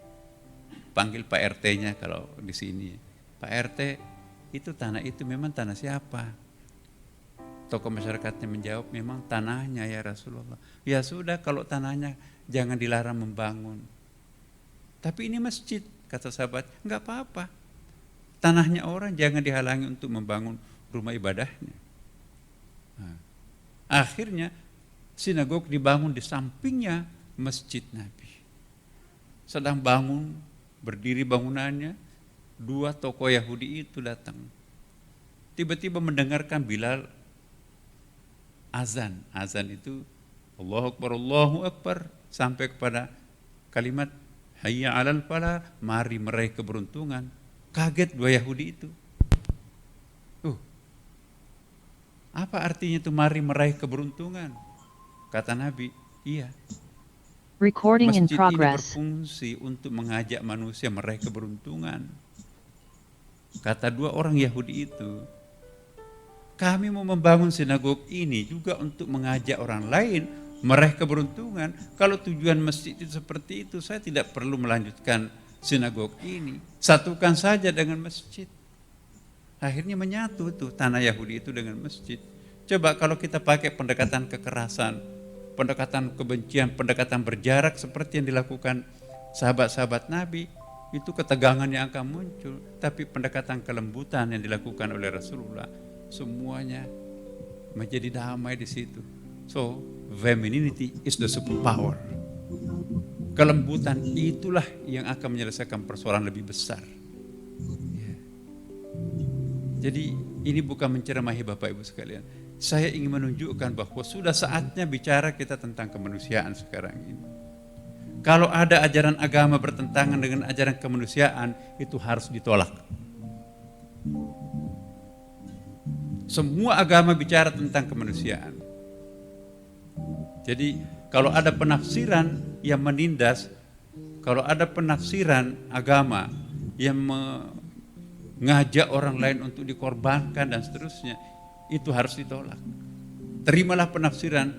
Panggil Pak RT-nya kalau di sini. Pak RT, itu tanah itu memang tanah siapa? Tokoh masyarakatnya menjawab, memang tanahnya ya Rasulullah. Ya sudah, kalau tanahnya jangan dilarang membangun. Tapi ini masjid, kata sahabat, enggak apa-apa. Tanahnya orang jangan dihalangi untuk membangun rumah ibadahnya. Nah, akhirnya sinagog dibangun di sampingnya masjid Nabi. Sedang bangun, berdiri bangunannya, 2 tokoh Yahudi itu datang. Tiba-tiba mendengarkan Bilal azan. Azan itu Allahu Akbar sampai kepada kalimat hayya 'alal falah, mari meraih keberuntungan. Kaget 2 Yahudi itu. Apa artinya itu mari meraih keberuntungan? Kata Nabi, iya. Recording in Masjid ini progress. berfungsi untuk mengajak manusia meraih keberuntungan. Kata 2 orang Yahudi itu, kami mau membangun sinagog ini juga untuk mengajak orang lain meraih keberuntungan. Kalau tujuan masjid itu seperti itu, saya tidak perlu melanjutkan sinagog ini. Satukan saja dengan masjid. Akhirnya menyatu tuh tanah Yahudi itu dengan masjid. Coba kalau kita pakai pendekatan kekerasan, pendekatan kebencian, pendekatan berjarak seperti yang dilakukan sahabat-sahabat Nabi, itu ketegangan yang akan muncul. Tapi pendekatan kelembutan yang dilakukan oleh Rasulullah, semuanya menjadi damai di situ. So, femininity is the superpower. Kelembutan itulah yang akan menyelesaikan persoalan lebih besar. Jadi ini bukan menceramahi Bapak Ibu sekalian. Saya ingin menunjukkan bahwa sudah saatnya bicara kita tentang kemanusiaan sekarang ini. Kalau ada ajaran agama bertentangan dengan ajaran kemanusiaan, itu harus ditolak. Semua agama bicara tentang kemanusiaan. Jadi kalau ada penafsiran yang menindas, kalau ada penafsiran agama yang mengajak orang lain untuk dikorbankan dan seterusnya, itu harus ditolak. Terimalah penafsiran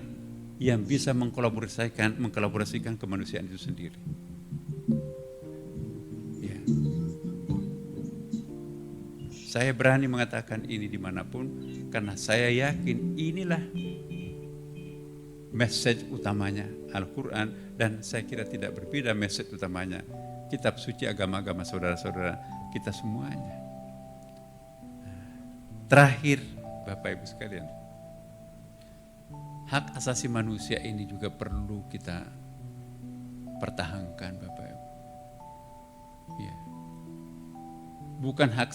yang bisa mengkolaborasikan kemanusiaan itu sendiri. Ya. Saya berani mengatakan ini dimanapun, karena saya yakin inilah message utamanya Al-Quran, dan saya kira tidak berbeda message utamanya kitab suci agama-agama saudara-saudara kita semuanya. Terakhir, Bapak Ibu sekalian, hak asasi manusia ini juga perlu kita pertahankan, Bapak Ibu. Ya. Bukan hak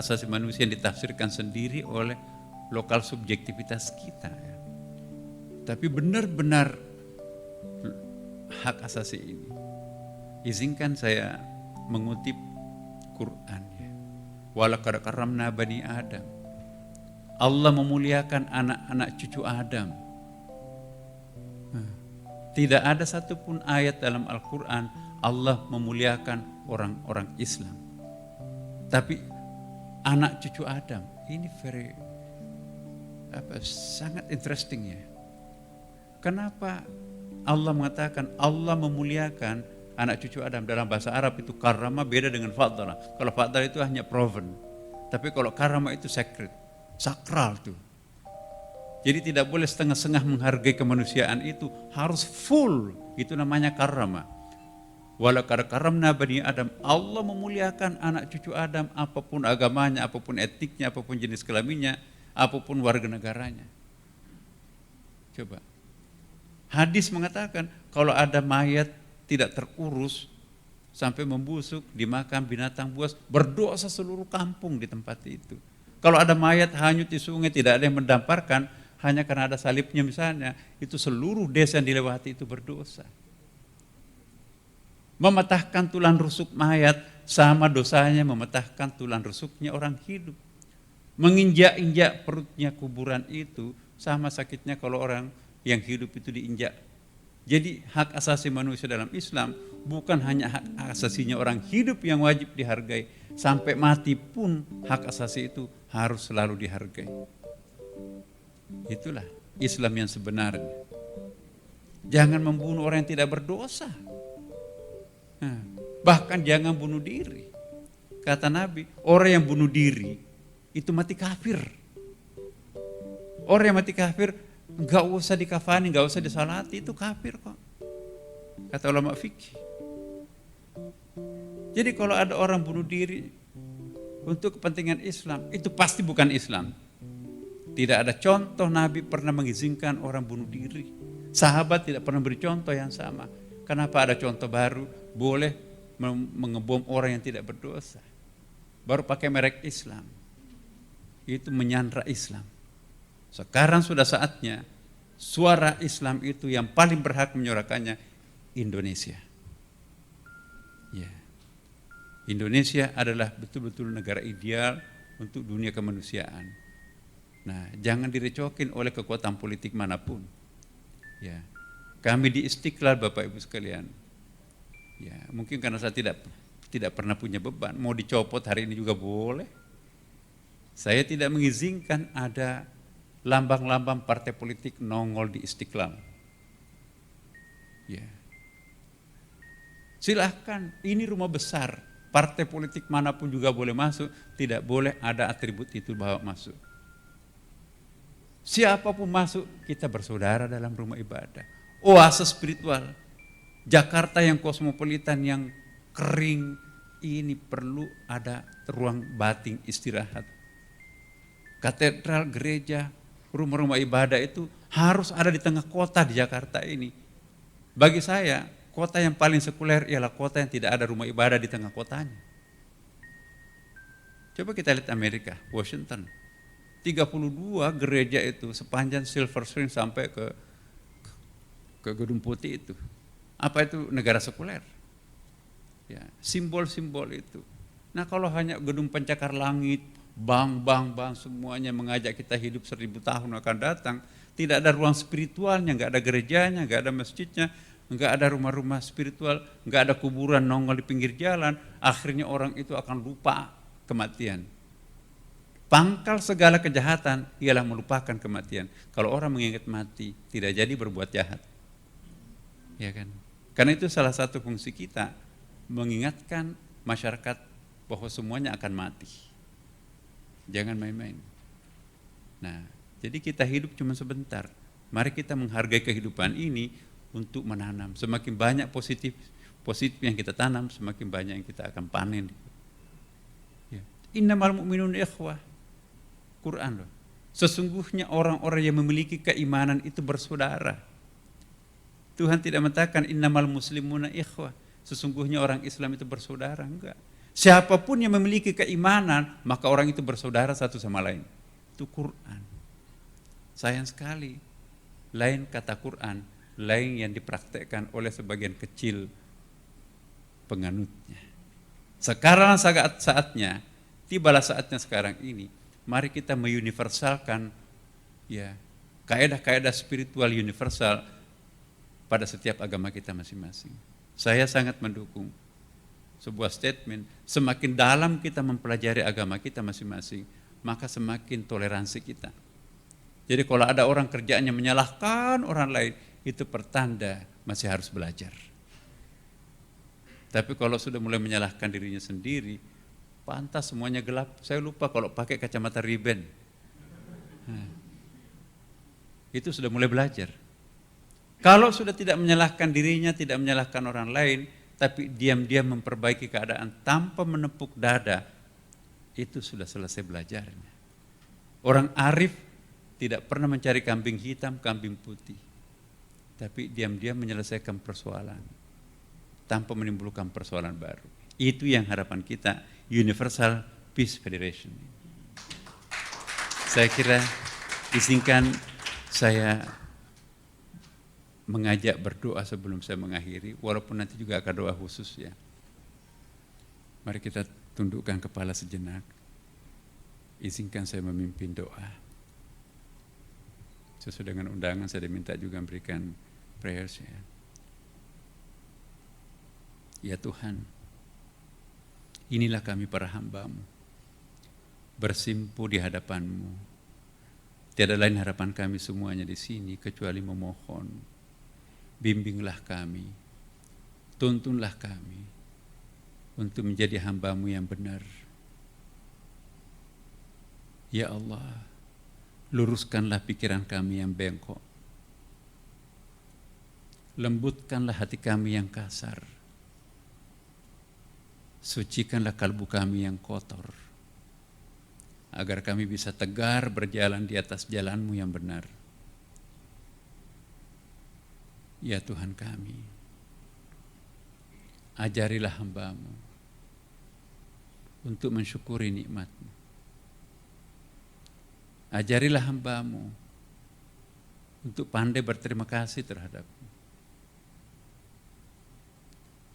asasi manusia yang ditafsirkan sendiri oleh lokal subjektivitas kita, ya. Tapi benar-benar hak asasi ini. Izinkan saya mengutip Quran, ya. Walaqad karramna bani Adam. Allah memuliakan anak-anak cucu Adam. Tidak ada satupun ayat dalam Al-Quran Allah memuliakan orang-orang Islam. Tapi anak cucu Adam ini sangat interesting, ya. Kenapa Allah mengatakan Allah memuliakan anak cucu Adam? Dalam bahasa Arab itu karama beda dengan fadala. Kalau fadala itu hanya proven, tapi kalau karama itu sacred, sakral tuh. Jadi tidak boleh setengah-setengah menghargai kemanusiaan, itu harus full. Itu namanya karama. Walaqad karramna bani Adam. Allah memuliakan anak cucu Adam, apapun agamanya, apapun etiknya, apapun jenis kelaminnya, apapun warga negaranya. Coba. Hadis mengatakan kalau ada mayat tidak terurus sampai membusuk dimakan binatang buas, berdosa seluruh kampung di tempat itu. Kalau ada mayat hanyut di sungai, tidak ada yang mendamparkan, hanya karena ada salibnya misalnya, itu seluruh desa yang dilewati itu berdosa. Mematahkan tulang rusuk mayat sama dosanya mematahkan tulang rusuknya orang hidup. Menginjak-injak perutnya kuburan itu sama sakitnya kalau orang yang hidup itu diinjak. Jadi hak asasi manusia dalam Islam bukan hanya hak asasinya orang hidup yang wajib dihargai, sampai mati pun hak asasi itu harus selalu dihargai. Itulah Islam yang sebenarnya. Jangan membunuh orang yang tidak berdosa. Bahkan jangan bunuh diri. Kata Nabi, orang yang bunuh diri itu mati kafir. Orang yang mati kafir gak usah dikafani, gak usah disalati, itu kafir kok. Kata ulama fikih. Jadi kalau ada orang bunuh diri untuk kepentingan Islam, itu pasti bukan Islam. Tidak ada contoh Nabi pernah mengizinkan orang bunuh diri. Sahabat tidak pernah beri contoh yang sama. Kenapa ada contoh baru? Boleh mengebom orang yang tidak berdosa. Baru pakai merek Islam. Itu menyandra Islam. Sekarang sudah saatnya suara Islam itu yang paling berhak menyuarakannya Indonesia. Ya. Indonesia adalah betul-betul negara ideal untuk dunia kemanusiaan. Nah, jangan direcokin oleh kekuatan politik manapun. Ya. Kami di Istiqlal Bapak Ibu sekalian. Ya, mungkin karena saya tidak pernah punya beban, mau dicopot hari ini juga boleh. Saya tidak mengizinkan ada lambang-lambang partai politik nongol di Istiqlal. Ya. Silahkan, ini rumah besar, partai politik manapun juga boleh masuk, tidak boleh ada atribut itu bawa masuk. Siapapun masuk, kita bersaudara dalam rumah ibadah. Oase spiritual, Jakarta yang kosmopolitan, yang kering, ini perlu ada ruang batin istirahat. Katedral, gereja, rumah-rumah ibadah itu harus ada di tengah kota di Jakarta ini. Bagi saya, kota yang paling sekuler ialah kota yang tidak ada rumah ibadah di tengah kotanya. Coba kita lihat Amerika, Washington. 32 gereja itu sepanjang Silver Spring sampai ke Gedung Putih itu. Apa itu negara sekuler? Ya, simbol-simbol itu. Nah, kalau hanya gedung pencakar langit, bang semuanya mengajak kita hidup 1000 tahun akan datang, tidak ada ruang spiritualnya, nggak ada gerejanya, nggak ada masjidnya, nggak ada rumah-rumah spiritual, nggak ada kuburan nongol di pinggir jalan, akhirnya orang itu akan lupa kematian. Pangkal segala kejahatan ialah melupakan kematian. Kalau orang mengingat mati, tidak jadi berbuat jahat. Ya kan? Karena itu salah satu fungsi kita, mengingatkan masyarakat bahwa semuanya akan mati. Jangan main-main. Nah, jadi kita hidup cuma sebentar. Mari kita menghargai kehidupan ini untuk menanam. Semakin banyak positif yang kita tanam, semakin banyak yang kita akan panen. Ya. Innamal mu'minun ikhwah. Quran loh. Sesungguhnya orang-orang yang memiliki keimanan itu bersaudara. Tuhan tidak mengatakan innamal muslimuna ikhwah. Sesungguhnya orang Islam itu bersaudara, enggak. Siapapun yang memiliki keimanan, maka orang itu bersaudara satu sama lain. Itu Quran. Sayang sekali, lain kata Quran, lain yang dipraktekkan oleh sebagian kecil penganutnya. Sekarang saatnya, tibalah saatnya sekarang ini, mari kita menguniversalkan ya kaidah-kaidah spiritual universal pada setiap agama kita masing-masing. Saya sangat mendukung sebuah statement, semakin dalam kita mempelajari agama kita masing-masing, maka semakin toleransi kita. Jadi kalau ada orang kerjaannya menyalahkan orang lain, itu pertanda masih harus belajar. Tapi kalau sudah mulai menyalahkan dirinya sendiri, pantas semuanya gelap. Saya lupa kalau pakai kacamata riben. Itu sudah mulai belajar. Kalau sudah tidak menyalahkan dirinya, tidak menyalahkan orang lain, tapi diam-diam memperbaiki keadaan tanpa menepuk dada, itu sudah selesai belajarnya. Orang arif tidak pernah mencari kambing hitam, kambing putih, tapi diam-diam menyelesaikan persoalan tanpa menimbulkan persoalan baru. Itu yang harapan kita, Universal Peace Federation. Saya kira izinkan saya mengajak berdoa sebelum saya mengakhiri, walaupun nanti juga akan doa khusus ya. Mari kita tundukkan kepala sejenak. Izinkan saya memimpin doa. Sesuai dengan undangan saya diminta juga memberikan prayers ya. Ya Tuhan, inilah kami para hamba-Mu, bersimpu di hadapan-Mu. Tiada lain harapan kami semuanya di sini kecuali memohon, bimbinglah kami, tuntunlah kami untuk menjadi hamba-Mu yang benar. Ya Allah, luruskanlah pikiran kami yang bengkok, lembutkanlah hati kami yang kasar, Sucikanlah kalbu kami yang kotor, agar kami bisa tegar berjalan di atas jalan-Mu yang benar. Ya Tuhan kami, ajarilah hamba-Mu untuk mensyukuri nikmat-Mu. Ajarilah hamba-Mu untuk pandai berterima kasih terhadap-Mu.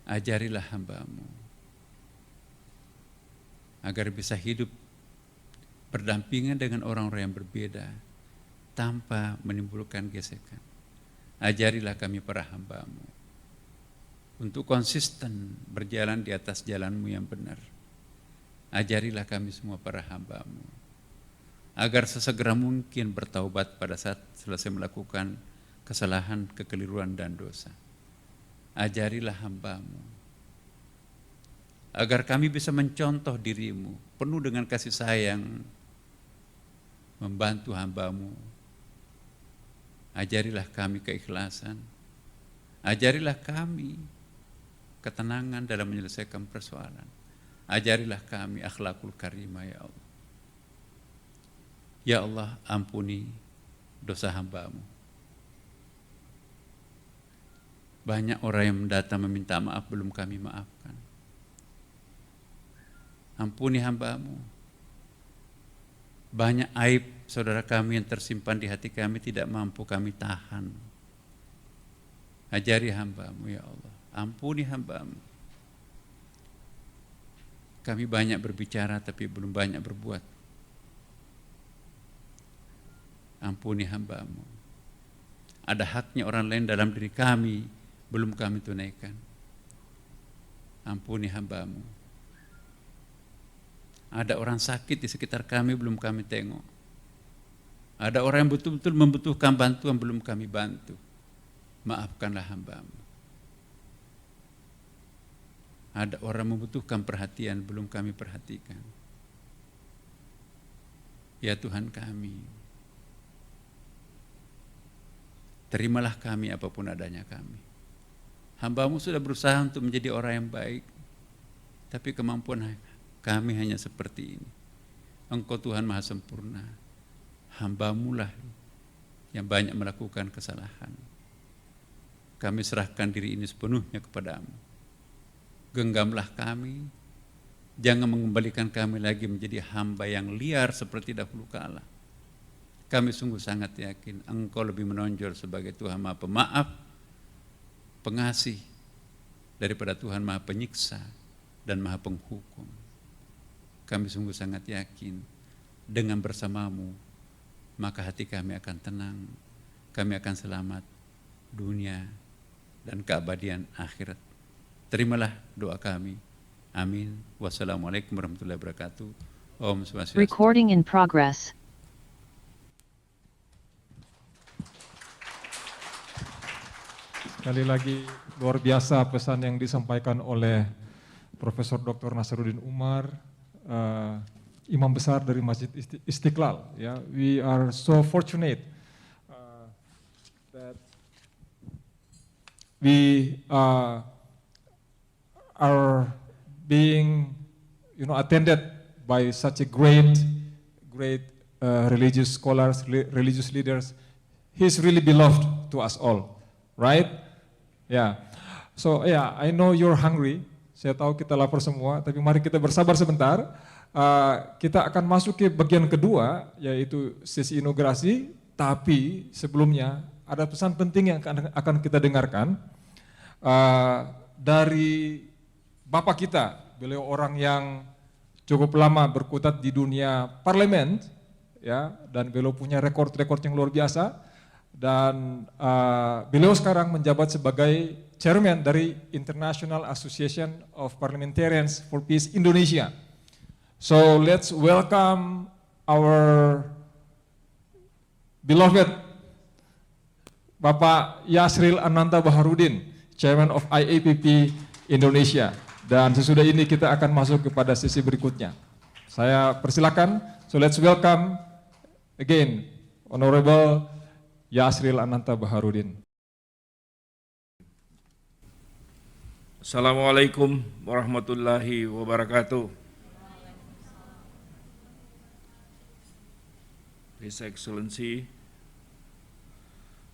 Ajarilah hamba-Mu agar bisa hidup berdampingan dengan orang-orang yang berbeda tanpa menimbulkan gesekan. Ajarilah kami para hamba-Mu untuk konsisten berjalan di atas jalan-Mu yang benar. Ajarilah kami semua para hamba-Mu agar sesegera mungkin bertaubat pada saat selesai melakukan kesalahan, kekeliruan dan dosa. Ajarilah hamba-Mu agar kami bisa mencontoh diri-Mu penuh dengan kasih sayang, membantu hamba-Mu. Ajarilah kami keikhlasan, ajarilah kami ketenangan dalam menyelesaikan persoalan. Ajarilah kami akhlakul karimah ya Allah. Ya Allah, ampuni dosa hamba-Mu. Banyak orang yang datang meminta maaf belum kami maafkan. Ampuni hamba-Mu. Banyak aib saudara kami yang tersimpan di hati kami tidak mampu kami tahan. Ajari hamba-Mu ya Allah. Ampuni hamba-Mu. Kami banyak berbicara tapi belum banyak berbuat. Ampuni hamba-Mu. Ada haknya orang lain dalam diri kami belum kami tunaikan. Ampuni hamba-Mu. Ada orang sakit di sekitar kami belum kami tengok. Ada orang yang betul-betul membutuhkan bantuan belum kami bantu. Maafkanlah hamba-Mu. Ada orang membutuhkan perhatian belum kami perhatikan. Ya Tuhan kami, terimalah kami apapun adanya kami. Hamba-Mu sudah berusaha untuk menjadi orang yang baik, tapi kemampuan kami hanya seperti ini. Engkau Tuhan Maha Sempurna. Hamba-Mu lah yang banyak melakukan kesalahan. Kami serahkan diri ini sepenuhnya kepadamu. Genggamlah kami. Jangan mengembalikan kami lagi menjadi hamba yang liar seperti dahulu kala. Kami sungguh sangat yakin Engkau lebih menonjol sebagai Tuhan Maha Pemaaf, pengasih, daripada Tuhan Maha Penyiksa dan Maha Penghukum. Kami sungguh sangat yakin dengan bersama-Mu, maka hati kami akan tenang, kami akan selamat dunia dan keabadian akhirat. Terimalah doa kami. Amin. Wassalamualaikum warahmatullahi wabarakatuh. Om Swastiastu. Recording in progress. Sekali lagi luar biasa pesan yang disampaikan oleh Profesor Dr. Nasaruddin Umar, Imam Besar dari Masjid Istiqlal. Ya, we are so fortunate that we are being, attended by such a great religious scholars, religious leaders. He's really beloved to us all, right? Yeah. So yeah, I know you're hungry. Saya tahu kita lapar semua, tapi mari kita bersabar sebentar. Kita akan masuk ke bagian kedua, yaitu sesi inaugurasi. Tapi sebelumnya ada pesan penting yang akan kita dengarkan dari Bapak kita. Beliau orang yang cukup lama berkutat di dunia parlemen, ya, dan beliau punya rekor-rekor yang luar biasa. Dan beliau sekarang menjabat sebagai chairman dari International Association of Parliamentarians for Peace Indonesia. So let's welcome our beloved Bapak Yasril Ananta Baharudin, Chairman of IAPP Indonesia. Dan sesudah ini kita akan masuk kepada sesi berikutnya. Saya persilakan, so let's welcome again Honorable Yasril Ananta Baharudin. Assalamualaikum warahmatullahi wabarakatuh. His Excellency,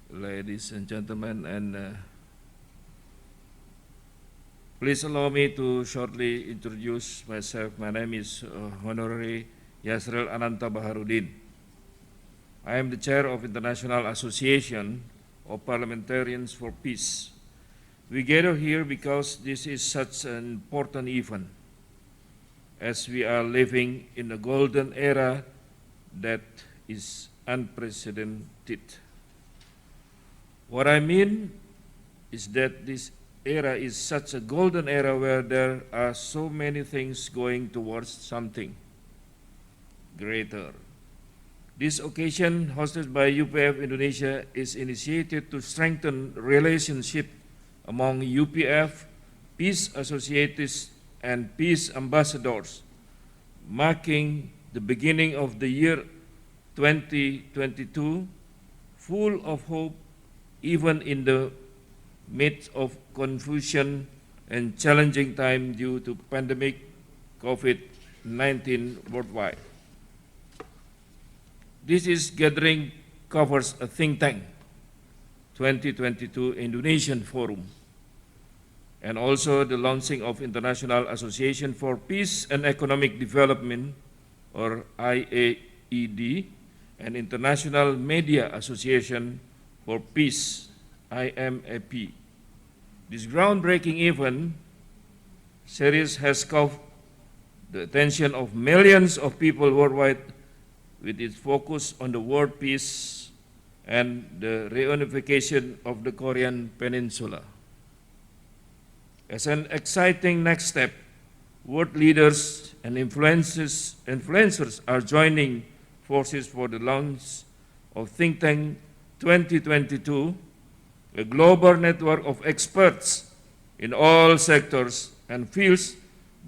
ladies and gentlemen, and please allow me to shortly introduce myself. My name is Honorary Yasril Ananta Baharudin. I am the chair of International Association of Parliamentarians for Peace. We gather here because this is such an important event, as we are living in a golden era that is unprecedented. What I mean is that this era is such a golden era where there are so many things going towards something greater. This occasion, hosted by UPF Indonesia, is initiated to strengthen relationship among UPF, peace associates, and peace ambassadors, marking the beginning of the year 2022, full of hope, even in the midst of confusion and challenging time due to pandemic COVID-19 worldwide. This gathering covers a think tank, 2022 Indonesian Forum, and also the launching of International Association for Peace and Economic Development, or IAED, and International Media Association for Peace, IMAP. This groundbreaking event series has caught the attention of millions of people worldwide with its focus on the world peace and the reunification of the Korean Peninsula. As an exciting next step, world leaders and influencers are joining forces for the launch of Think Tank 2022, a global network of experts in all sectors and fields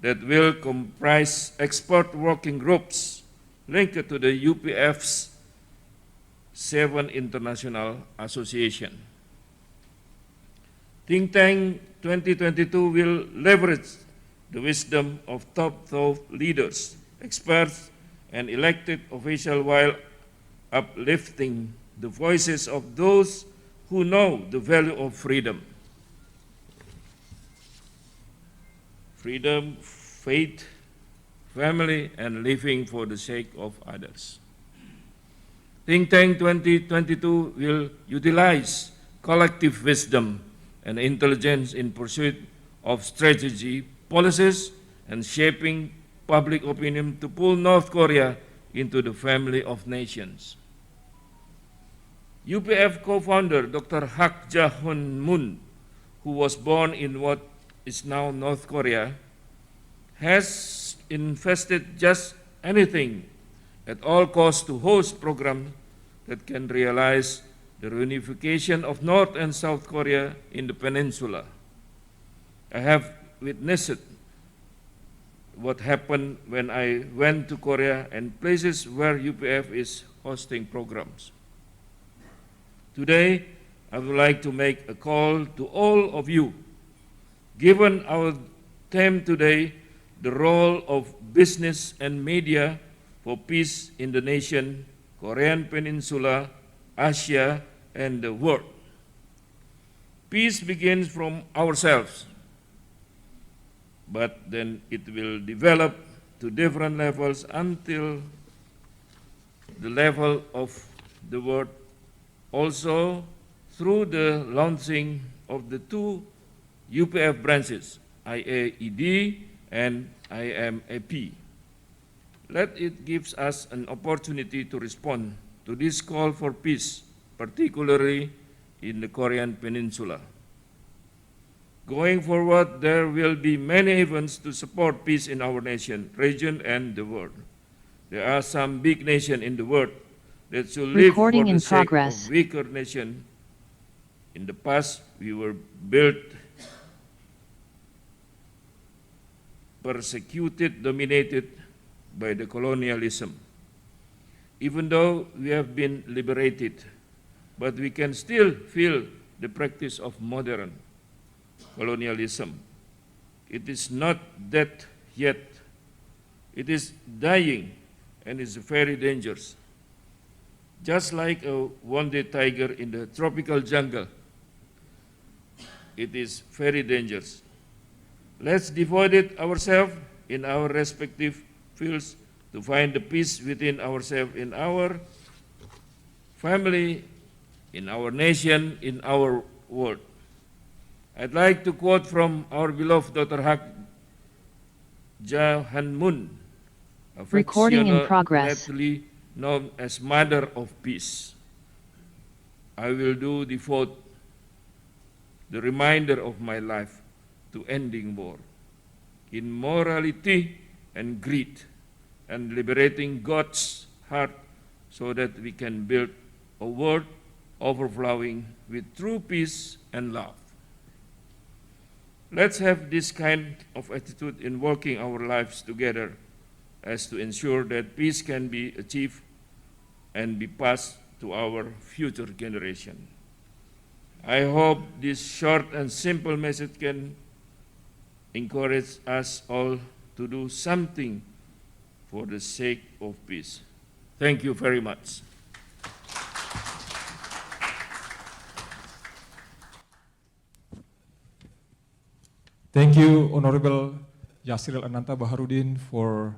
that will comprise expert working groups linked to the UPF's 7 international association. Think Tank 2022 will leverage the wisdom of top thought leaders, experts, and elected officials while uplifting the voices of those who know the value of freedom. Freedom, faith, family, and living for the sake of others. Think Tank 2022 will utilize collective wisdom and intelligence in pursuit of strategy, policies, and shaping public opinion to pull North Korea into the family of nations. UPF co-founder Dr. Hak Ja-hoon Moon, who was born in what is now North Korea, has invested just anything at all costs to host programs that can realize the reunification of North and South Korea in the peninsula. I have witnessed what happened when I went to Korea and places where UPF is hosting programs. Today, I would like to make a call to all of you. Given our theme today, the role of business and media for peace in the nation, Korean Peninsula, Asia, and the world. Peace begins from ourselves, but then it will develop to different levels until the level of the world, also through the launching of the 2 UPF branches, IAED and IMAP. It gives us an opportunity to respond to this call for peace, particularly in the Korean Peninsula. Going forward, there will be many events to support peace in our nation, region, and the world. There are some big nations in the world that should live for the sake of weaker nation. In the past, we were built, persecuted, dominated by the colonialism. Even though we have been liberated, but we can still feel the practice of modern colonialism. It is not dead yet. It is dying and is very dangerous. Just like a wounded tiger in the tropical jungle, it is very dangerous. Let's devote ourselves in our respective fields to find the peace within ourselves, in our family, in our nation, in our world. I'd like to quote from our beloved Dr. Hak Ja Han Moon, Recording in progress. affectionately known as Mother of Peace. I will devote the remainder of my life to ending war, in morality and greed, and liberating God's heart so that we can build a world overflowing with true peace and love. Let's have this kind of attitude in working our lives together as to ensure that peace can be achieved and be passed to our future generation. I hope this short and simple message can encourage us all to do something for the sake of peace. Thank you very much. Thank you, Honorable Yasril Ananta Baharudin, for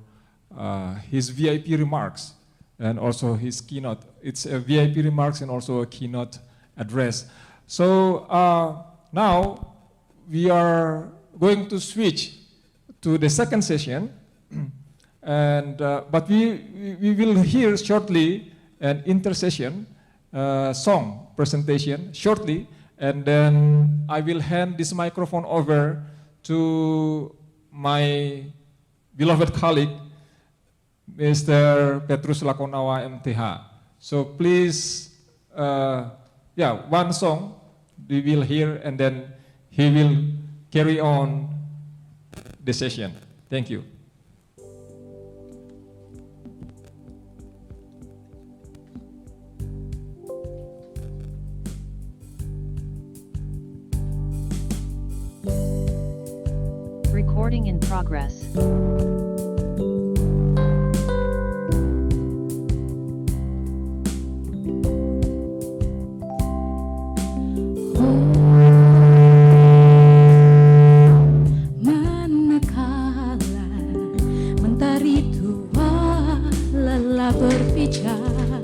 his VIP remarks and also his keynote. It's a VIP remarks and also a keynote address. So now we are going to switch to the second session, and but we will hear shortly an intersession song presentation shortly, and then I will hand this microphone over to my beloved colleague, Mr. Petrus Lakonawa MTH. So please, one song we will hear, and then he will carry on the session. Thank you. Recording in progress. Manakala mentari tua lelah berbicara,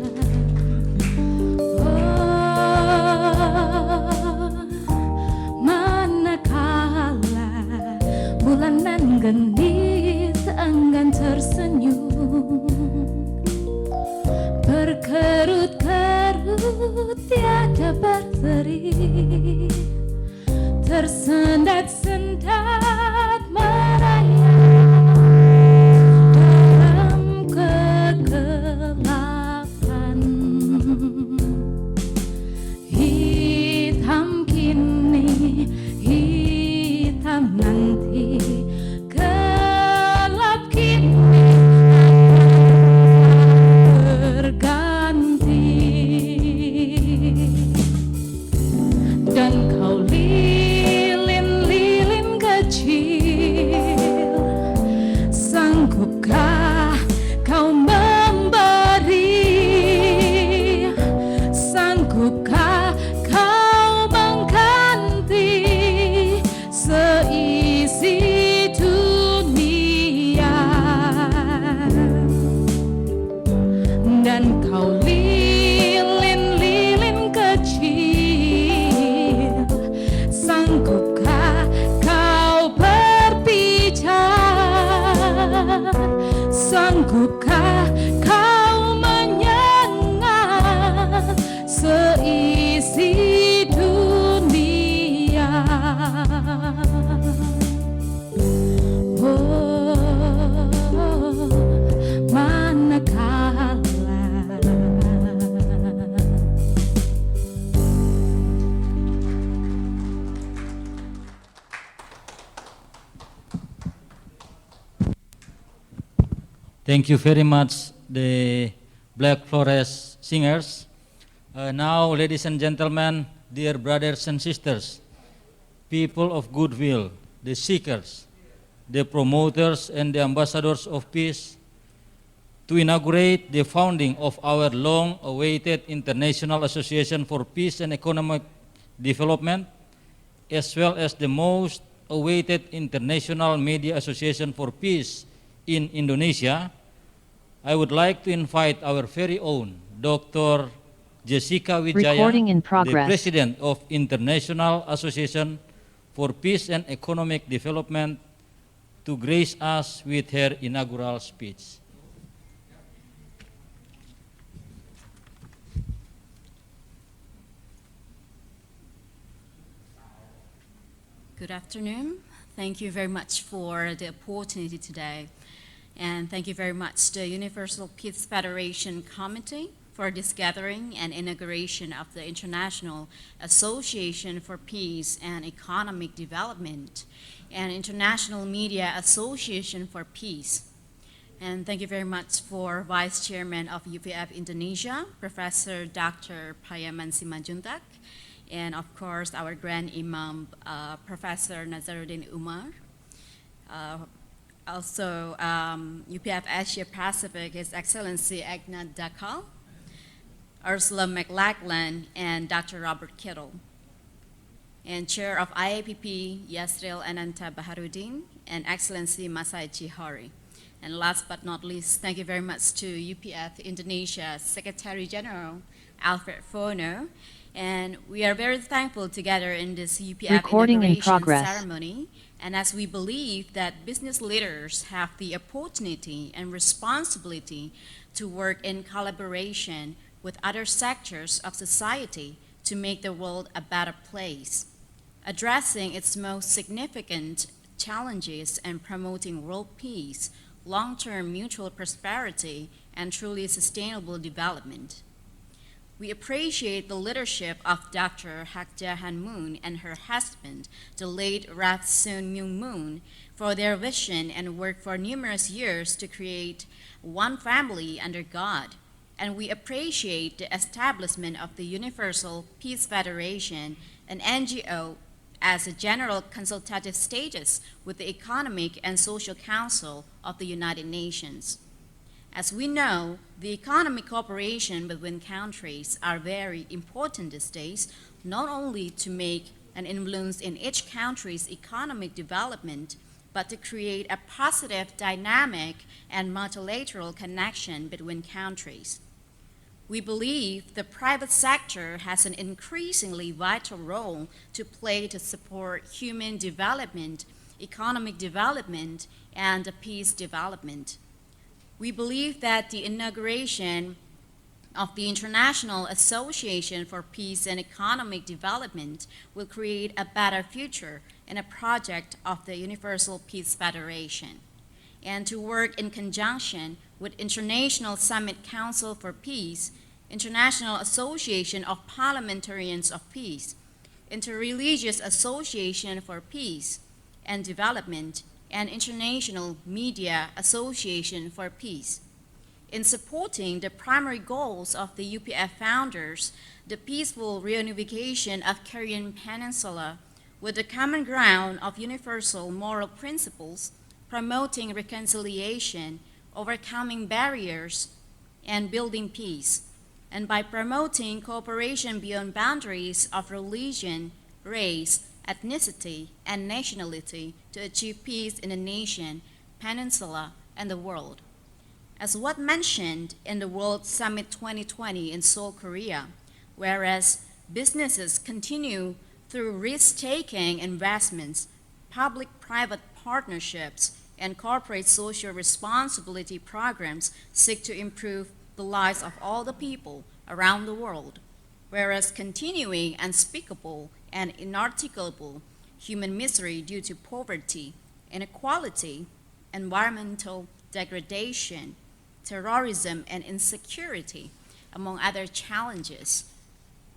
manakala bulanan genit enggan tersenyum, berkerut-kerut tiada berteri, tersendat-sendat merayap dalam kegelapan. Hitam kini, hitam nanti, gelap kini berganti. Dan kau lilin-lilin kecil, sanggupkah kau memberi, sanggupkah kau mengganti seisi dunia. Dan kau lilin-lilin kecil, sanggupkah kau berbicara, sanggupkah kau menyengat seisi dunia. Manakala Thank you very much, the Black Forest singers. Now, ladies and gentlemen, dear brothers and sisters, people of goodwill, the seekers, the promoters and the ambassadors of peace, to inaugurate the founding of our long-awaited International Association for Peace and Economic Development, as well as the most awaited International Media Association for Peace in Indonesia, I would like to invite our very own Dr. Jessica Wijaya, Recording in the progress. President of International Association for Peace and Economic Development, to grace us with her inaugural speech. Good afternoon. Thank you very much for the opportunity today. And thank you very much to the Universal Peace Federation Committee for this gathering and inauguration of the International Association for Peace and Economic Development and International Media Association for Peace. And thank you very much for Vice Chairman of UPF Indonesia, Professor Dr. Payaman Simanjuntak, and of course our Grand Imam, Professor Nazaruddin Umar. Also, UPF Asia Pacific, His Excellency Agnat Dakal, Ursula McLachlan, and Dr. Robert Kittle. And Chair of IAPP, Yasril Ananta Baharudin, and Excellency Masai Chihari. And last but not least, thank you very much to UPF Indonesia Secretary General, Alfred Fono. And we are very thankful together in this UPF Recording in inauguration progress. ceremony. And as we believe that business leaders have the opportunity and responsibility to work in collaboration with other sectors of society to make the world a better place, addressing its most significant challenges and promoting world peace, long-term mutual prosperity, and truly sustainable development. We appreciate the leadership of Dr. Hak Jahan Moon and her husband, the late Rat Soon Myung Moon, for their vision and work for numerous years to create one family under God. And we appreciate the establishment of the Universal Peace Federation, an NGO, as a general consultative status with the Economic and Social Council of the United Nations. As we know, the economic cooperation between countries are very important these days, not only to make an influence in each country's economic development, but to create a positive dynamic and multilateral connection between countries. We believe the private sector has an increasingly vital role to play to support human development, economic development, and peace development. We believe that the inauguration of the International Association for Peace and Economic Development will create a better future in a project of the Universal Peace Federation, and to work in conjunction with International Summit Council for Peace, International Association of Parliamentarians of Peace, Interreligious Association for Peace and Development, and International Media Association for Peace. In supporting the primary goals of the UPF founders, the peaceful reunification of Korean Peninsula with the common ground of universal moral principles, promoting reconciliation, overcoming barriers, and building peace, and by promoting cooperation beyond boundaries of religion, race, ethnicity, and nationality to achieve peace in the nation, peninsula, and the world. As what mentioned in the World Summit 2020 in Seoul, Korea, whereas businesses continue through risk-taking investments, public-private partnerships, and corporate social responsibility programs seek to improve the lives of all the people around the world, whereas continuing unspeakable and inarticulable human misery due to poverty, inequality, environmental degradation, terrorism, and insecurity, among other challenges,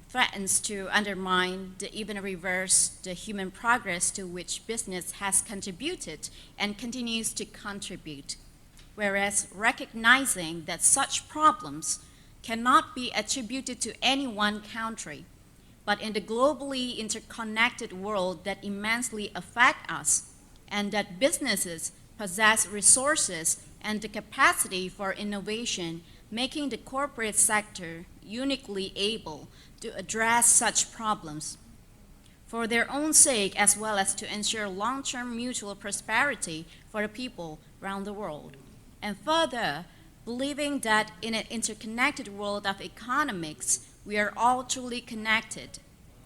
threatens to undermine, even reverse, the human progress to which business has contributed and continues to contribute. Whereas recognizing that such problems cannot be attributed to any one country, but in the globally interconnected world that immensely affect us, and that businesses possess resources and the capacity for innovation, making the corporate sector uniquely able to address such problems. For their own sake, as well as to ensure long-term mutual prosperity for the people around the world. And further, believing that in an interconnected world of economics, we are all truly connected,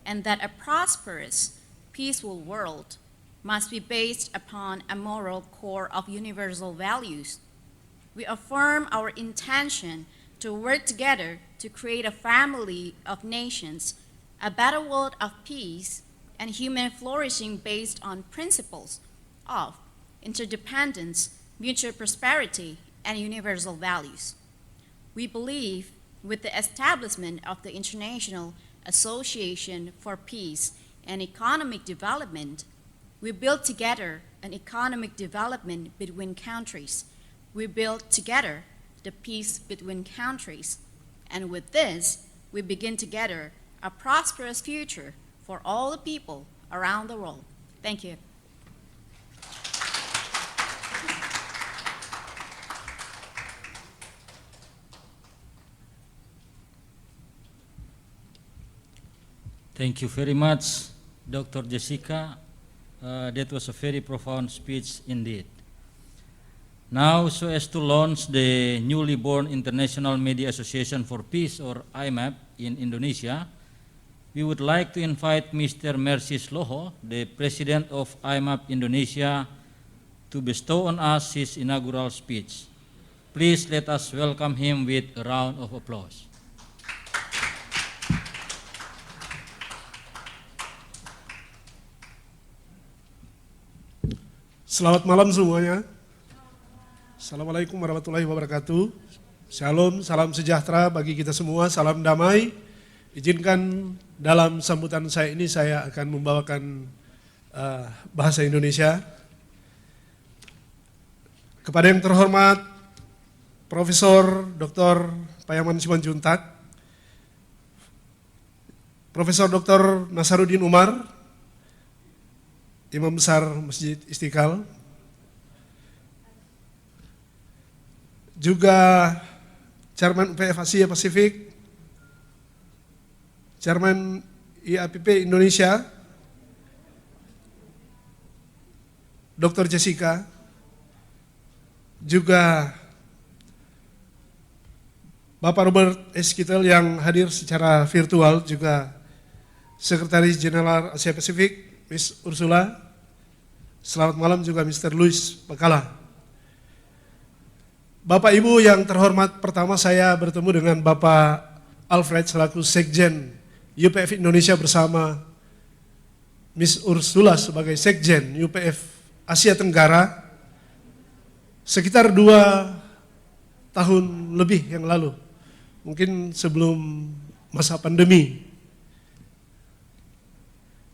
and that a prosperous, peaceful world must be based upon a moral core of universal values. We affirm our intention to work together to create a family of nations, a better world of peace, and human flourishing based on principles of interdependence, mutual prosperity, and universal values. We believe with the establishment of the International Association for Peace and Economic Development, we build together an economic development between countries. We build together the peace between countries. And with this, we begin together a prosperous future for all the people around the world. Thank you. Thank you very much, Dr. Jessica. That was a very profound speech indeed. Now, so as to launch the newly born International Media Association for Peace, or IMAP, in Indonesia, we would like to invite Mr. Mercy Sloho, the President of IMAP Indonesia, to bestow on us his inaugural speech. Please let us welcome him with a round of applause. Selamat malam semuanya. Assalamualaikum warahmatullahi wabarakatuh. Shalom, salam sejahtera bagi kita semua, salam damai. Izinkan dalam sambutan saya ini saya akan membawakan bahasa Indonesia. Kepada yang terhormat Profesor Dr. Payaman Simanjuntak, Profesor Dr. Nasaruddin Umar, Imam Besar Masjid Istiqlal, juga Chairman UPF Asia Pasifik, Chairman IAPP Indonesia, Dr. Jessica, juga Bapak Robert S. Kittel yang hadir secara virtual, juga Sekretaris Jenderal Asia Pasifik, Miss Ursula. Selamat malam juga Mr. Luis Bakala. Bapak Ibu yang terhormat, pertama saya bertemu dengan Bapak Alfred selaku Sekjen UPF Indonesia bersama Miss Ursula sebagai Sekjen UPF Asia Tenggara sekitar 2 tahun lebih yang lalu, mungkin sebelum masa pandemi.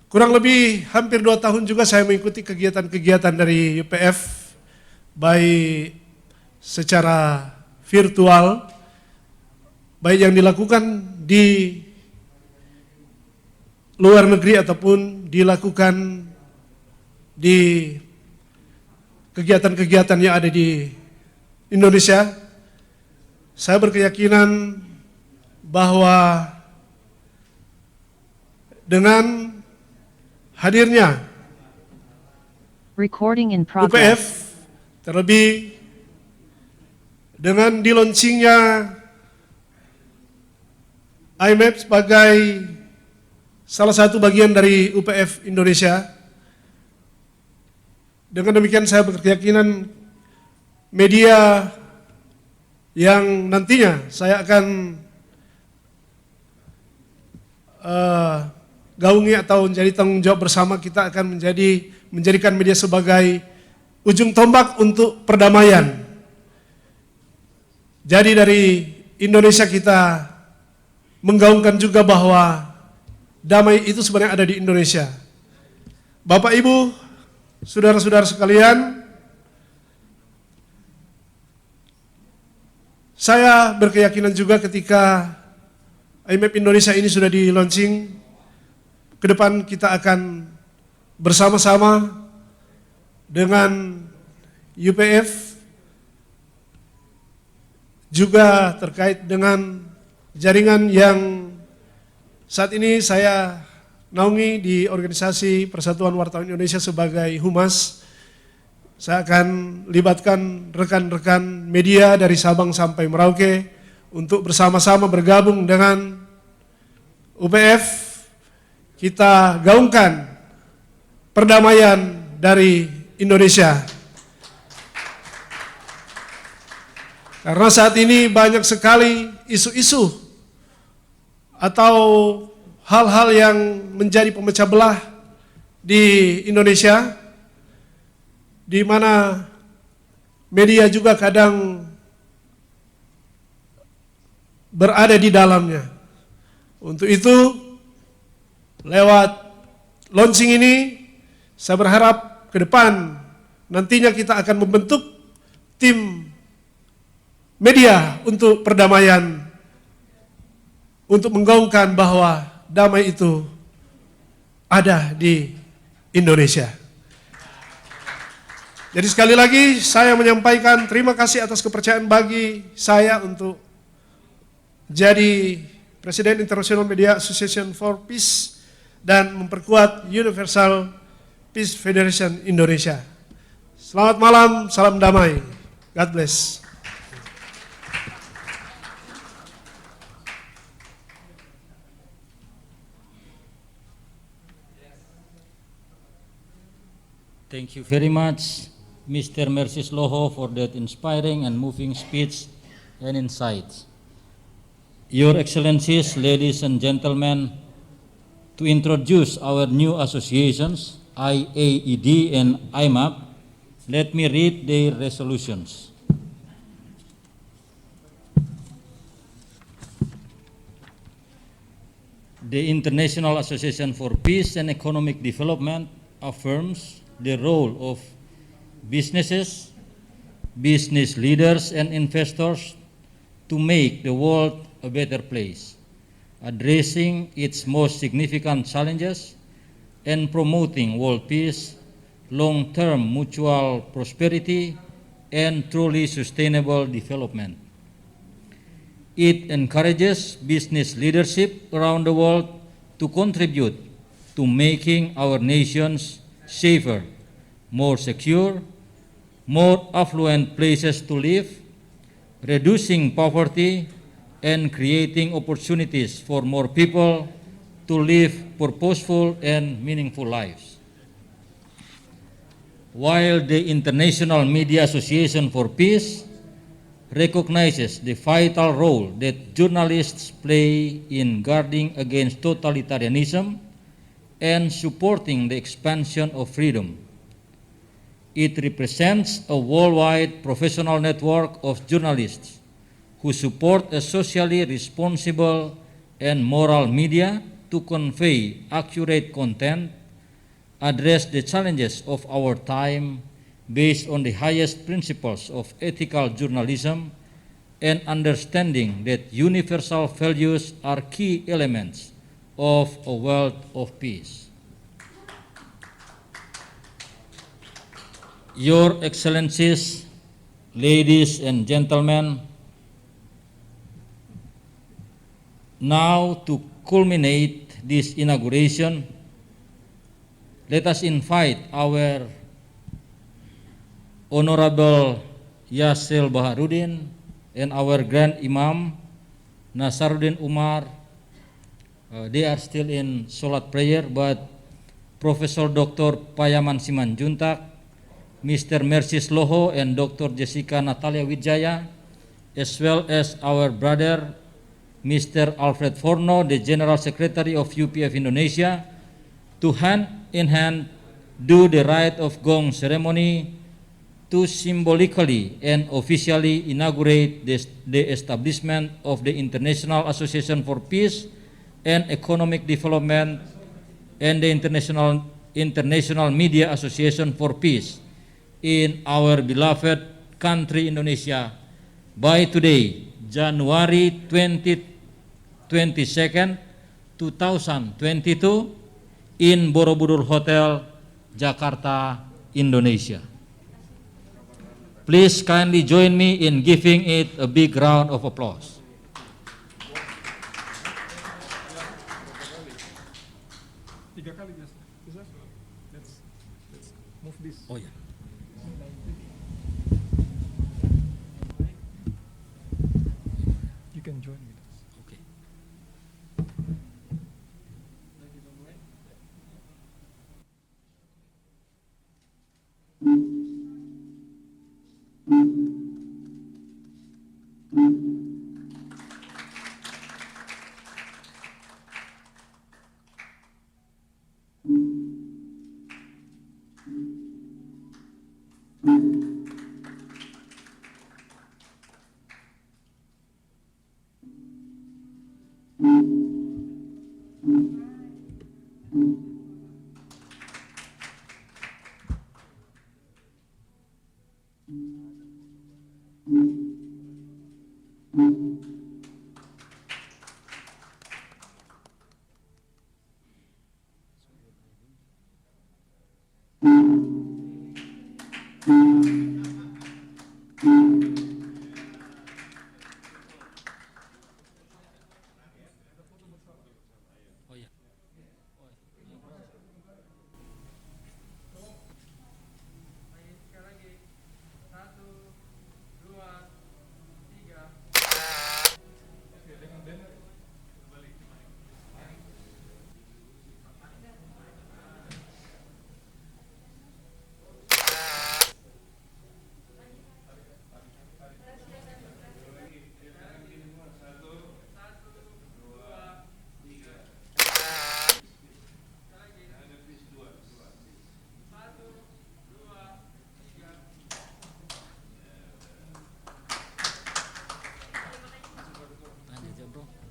Kurang lebih hampir 2 tahun juga saya mengikuti kegiatan-kegiatan dari UPF, baik secara virtual, baik yang dilakukan di luar negeri ataupun dilakukan di kegiatan-kegiatan yang ada di Indonesia. Saya berkeyakinan bahwa dengan hadirnya UPF, terlebih dengan di-launchingnya IMAP sebagai salah satu bagian dari UPF Indonesia, dengan demikian saya berkeyakinan media yang nantinya saya akan gaungi atau menjadi tanggung jawab bersama, kita akan menjadikan media sebagai ujung tombak untuk perdamaian. Jadi dari Indonesia kita menggaungkan juga bahwa damai itu sebenarnya ada di Indonesia. Bapak Ibu, saudara-saudara sekalian, saya berkeyakinan juga ketika IMAP Indonesia ini sudah di-launching, ke depan kita akan bersama-sama dengan UPF juga terkait dengan jaringan yang saat ini saya naungi di Organisasi Persatuan Wartawan Indonesia sebagai Humas. Saya akan libatkan rekan-rekan media dari Sabang sampai Merauke untuk bersama-sama bergabung dengan UPF. Kita gaungkan perdamaian dari Indonesia. Karena saat ini banyak sekali isu-isu atau hal-hal yang menjadi pemecah belah di Indonesia, di mana media juga kadang berada di dalamnya. Untuk itu, lewat launching ini, saya berharap ke depan nantinya kita akan membentuk tim media untuk perdamaian, untuk menggaungkan bahwa damai itu ada di Indonesia. Jadi sekali lagi saya menyampaikan terima kasih atas kepercayaan bagi saya untuk jadi Presiden International Media Association for Peace dan memperkuat Universal Peace Federation Indonesia. Selamat malam, salam damai. God bless. Thank you very much, Mr. Mersis Loho, for that inspiring and moving speech and insights. Your Excellencies, ladies and gentlemen, to introduce our new associations, IAED and IMAP, let me read their resolutions. The International Association for Peace and Economic Development affirms the role of businesses, business leaders, and investors to make the world a better place, addressing its most significant challenges and promoting world peace, long-term mutual prosperity, and truly sustainable development. It encourages business leadership around the world to contribute to making our nations safer, more secure, more affluent places to live, reducing poverty, and creating opportunities for more people to live purposeful and meaningful lives. While the International Media Association for Peace recognizes the vital role that journalists play in guarding against totalitarianism and supporting the expansion of freedom, it represents a worldwide professional network of journalists who support a socially responsible and moral media to convey accurate content, address the challenges of our time based on the highest principles of ethical journalism, and understanding that universal values are key elements of a world of peace. Your Excellencies, ladies and gentlemen, now to culminate this inauguration, let us invite our Honorable Yasir Baharudin and our Grand Imam Nasaruddin Umar. They are still in Salat prayer, but Professor Dr. Payaman Simanjuntak, Mr. Mersis Loho, and Dr. Jessica Natalia Wijaya, as well as our brother Mr. Alfred Forno, the General Secretary of UPF Indonesia, to hand in hand do the rite of gong ceremony to symbolically and officially inaugurate the establishment of the International Association for Peace and Economic Development and the International Media Association for Peace in our beloved country Indonesia by today, January 22nd, 2022 in Borobudur Hotel, Jakarta, Indonesia. Please kindly join me in giving it a big round of applause. Oh yeah. You can join with us. Okay. Oh yeah.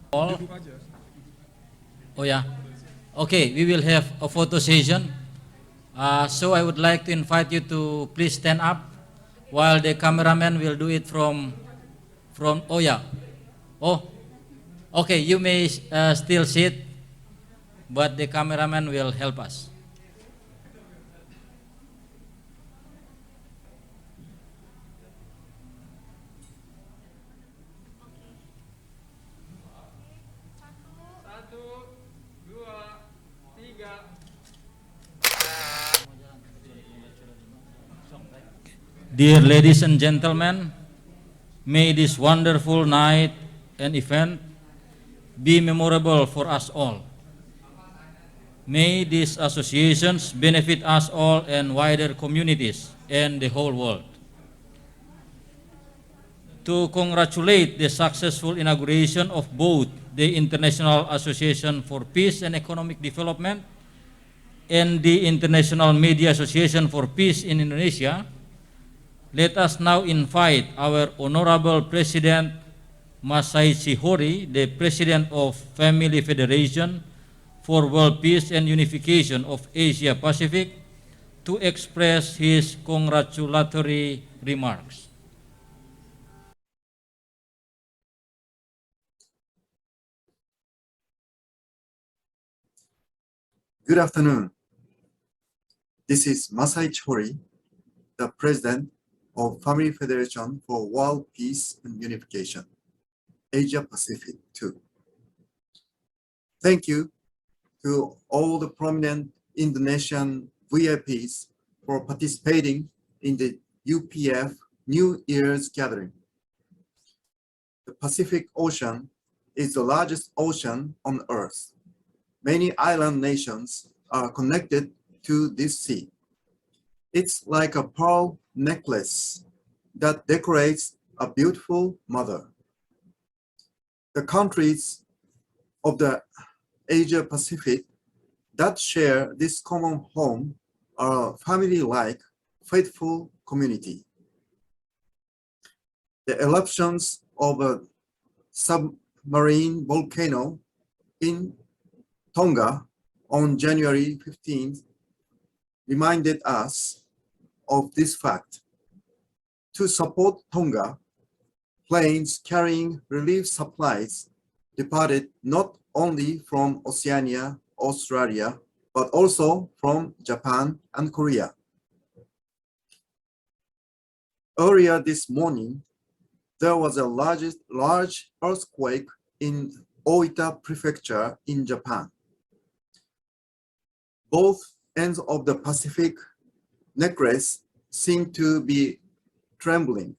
All. Oh yeah. Okay, we will have a photo session. So I would like to invite you to please stand up while the cameraman will do it from oh yeah. Oh, okay, you may still sit, but the cameraman will help us. Dear ladies and gentlemen, may this wonderful night and event be memorable for us all. May these associations benefit us all and wider communities and the whole world. To congratulate the successful inauguration of both the International Association for Peace and Economic Development and the International Media Association for Peace in Indonesia, let us now invite our Honorable President Masaichi Hori, the President of Family Federation for World Peace and Unification of Asia Pacific, to express his congratulatory remarks. Good afternoon. This is Masaichi Hori, the President of Family Federation for World Peace and Unification, Asia Pacific too. Thank you to all the prominent Indonesian VIPs for participating in the UPF New Year's gathering. The Pacific Ocean is the largest ocean on Earth. Many island nations are connected to this sea. It's like a pearl necklace that decorates a beautiful mother. The countries of the Asia Pacific that share this common home are a family-like, faithful community. The eruptions of a submarine volcano in Tonga on January 15th reminded us of this fact. To support Tonga, planes carrying relief supplies departed not only from Oceania, Australia, but also from Japan and Korea. Earlier this morning, there was a large earthquake in Oita Prefecture in Japan. Both ends of the Pacific necklace seem to be trembling.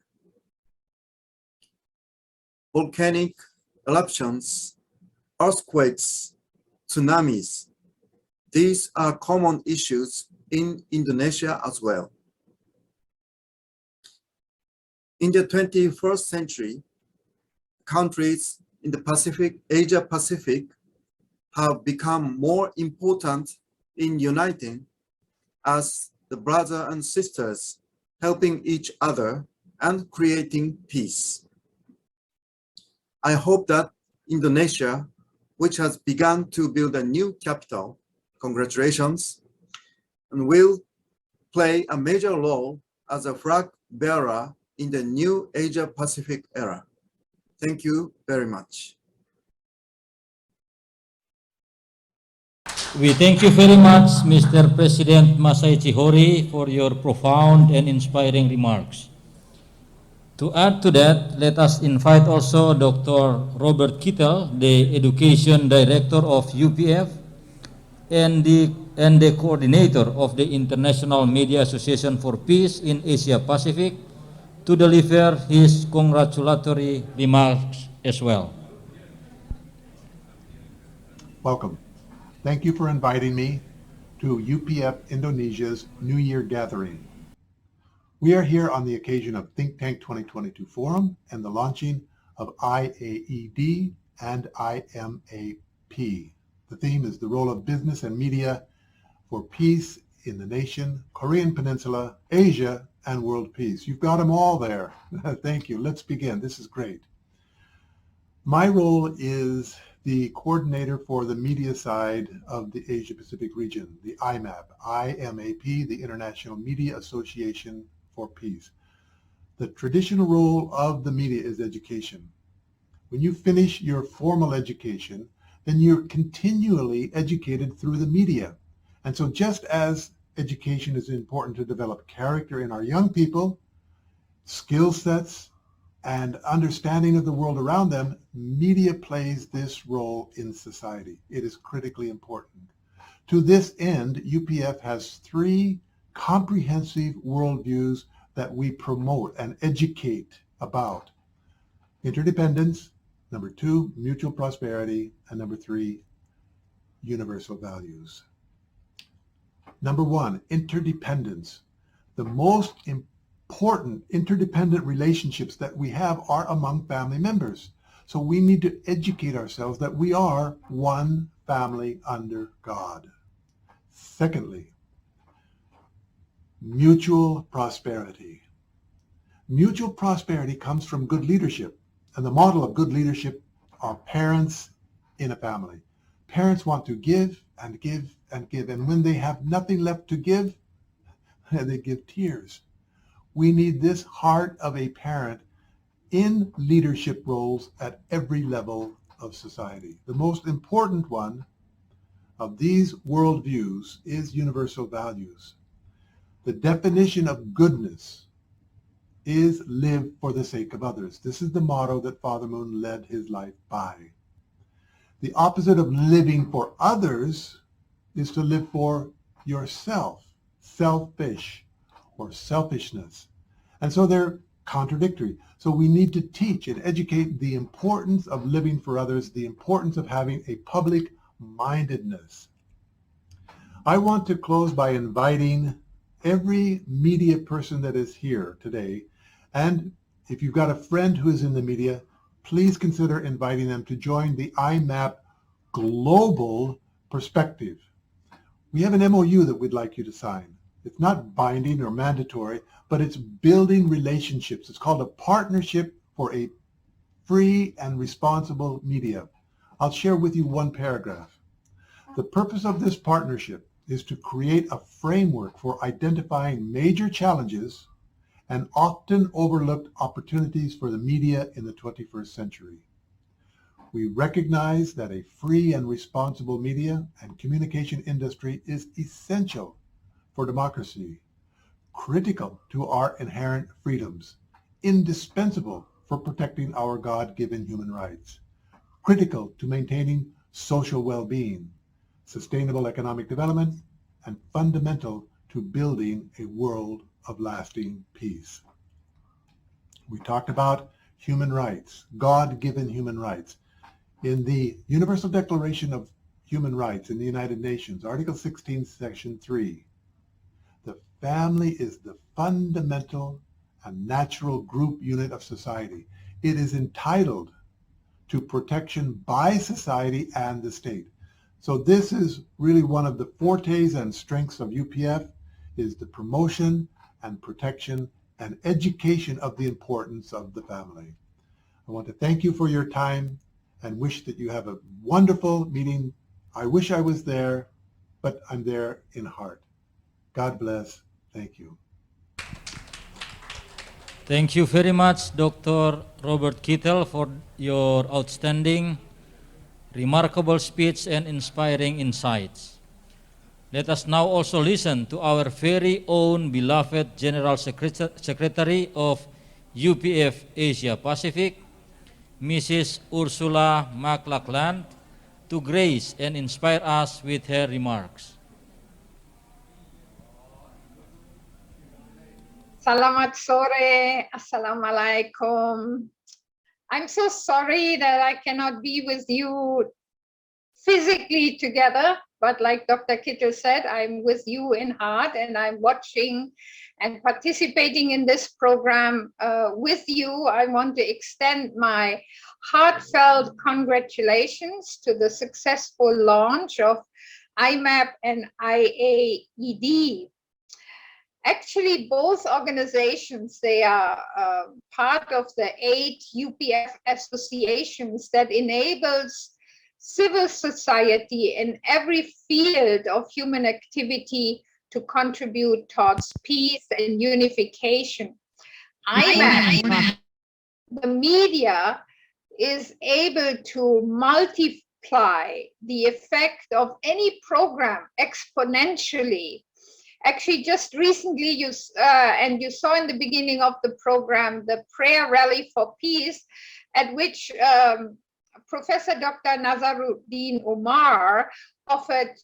Volcanic eruptions, earthquakes, tsunamis, these are common issues in Indonesia as well. In the 21st century, countries in the Asia Pacific have become more important in uniting as the brothers and sisters, helping each other and creating peace. I hope that Indonesia, which has begun to build a new capital, congratulations, and will play a major role as a flag bearer in the new Asia Pacific era. Thank you very much. We thank you very much, Mr. President Masaichi Hori, for your profound and inspiring remarks. To add to that, let us invite also Dr. Robert Kittel, the Education Director of UPF and the coordinator of the International Media Association for Peace in Asia Pacific, to deliver his congratulatory remarks as well. Welcome. Thank you for inviting me to UPF Indonesia's New Year Gathering. We are here on the occasion of Think Tank 2022 Forum and the launching of IAED and IMAP. The theme is the role of business and media for peace in the nation, Korean Peninsula, Asia, and world peace. You've got them all there. Thank you. Let's begin. This is great. My role is the coordinator for the media side of the Asia Pacific region, the IMAP, the International Media Association for Peace. The traditional role of the media is education. When you finish your formal education, then you're continually educated through the media. And so just as education is important to develop character in our young people, skill sets, and understanding of the world around them, media plays this role in society. It is critically important. To this end, UPF has 3 comprehensive worldviews that we promote and educate about. Interdependence, number 2, mutual prosperity, and number 3, universal values. Number 1, interdependence. The most important interdependent relationships that we have are among family members. So we need to educate ourselves that we are one family under God. Secondly, mutual prosperity. Mutual prosperity comes from good leadership, and the model of good leadership are parents in a family. Parents want to give and give and give, and when they have nothing left to give, they give tears. We need this heart of a parent in leadership roles at every level of society. The most important one of these worldviews is universal values. The definition of goodness is live for the sake of others. This is the motto that Father Moon led his life by. The opposite of living for others is to live for yourself, selfish or selfishness. And so they're contradictory. So we need to teach and educate the importance of living for others, the importance of having a public mindedness. I want to close by inviting every media person that is here today, and if you've got a friend who is in the media, please consider inviting them to join the IMAP Global Perspective. We have an MOU that we'd like you to sign. It's not binding or mandatory, but it's building relationships. It's called a Partnership for a Free and Responsible Media. I'll share with you one paragraph. The purpose of this partnership is to create a framework for identifying major challenges and often overlooked opportunities for the media in the 21st century. We recognize that a free and responsible media and communication industry is essential for democracy, critical to our inherent freedoms, indispensable for protecting our God-given human rights, critical to maintaining social well-being, sustainable economic development, and fundamental to building a world of lasting peace. We talked about human rights, God-given human rights. In the Universal Declaration of Human Rights in the United Nations, Article 16, Section 3, the family is the fundamental and natural group unit of society. It is entitled to protection by society and the state. So this is really one of the fortes and strengths of UPF, is the promotion and protection and education of the importance of the family. I want to thank you for your time and wish that you have a wonderful meeting. I wish I was there, but I'm there in heart. God bless. Thank you. Thank you very much, Dr. Robert Kittel, for your outstanding, remarkable speech and inspiring insights. Let us now also listen to our very own beloved General Secretary of UPF Asia Pacific, Mrs. Ursula McLachlan, to grace and inspire us with her remarks. Selamat sore, Assalamualaikum. I'm so sorry that I cannot be with you physically together, but like Dr. Kittel said, I'm with you in heart, and I'm watching and participating in this program with you. I want to extend my heartfelt congratulations to the successful launch of IMAP and IAED. Actually, both organizations, they are part of the 8 UPF associations that enables civil society in every field of human activity to contribute towards peace and unification. IMAP, the media, is able to multiply the effect of any program exponentially. Actually, just recently, you saw in the beginning of the program, the prayer rally for peace, at which Professor Dr. Nazaruddin Umar offered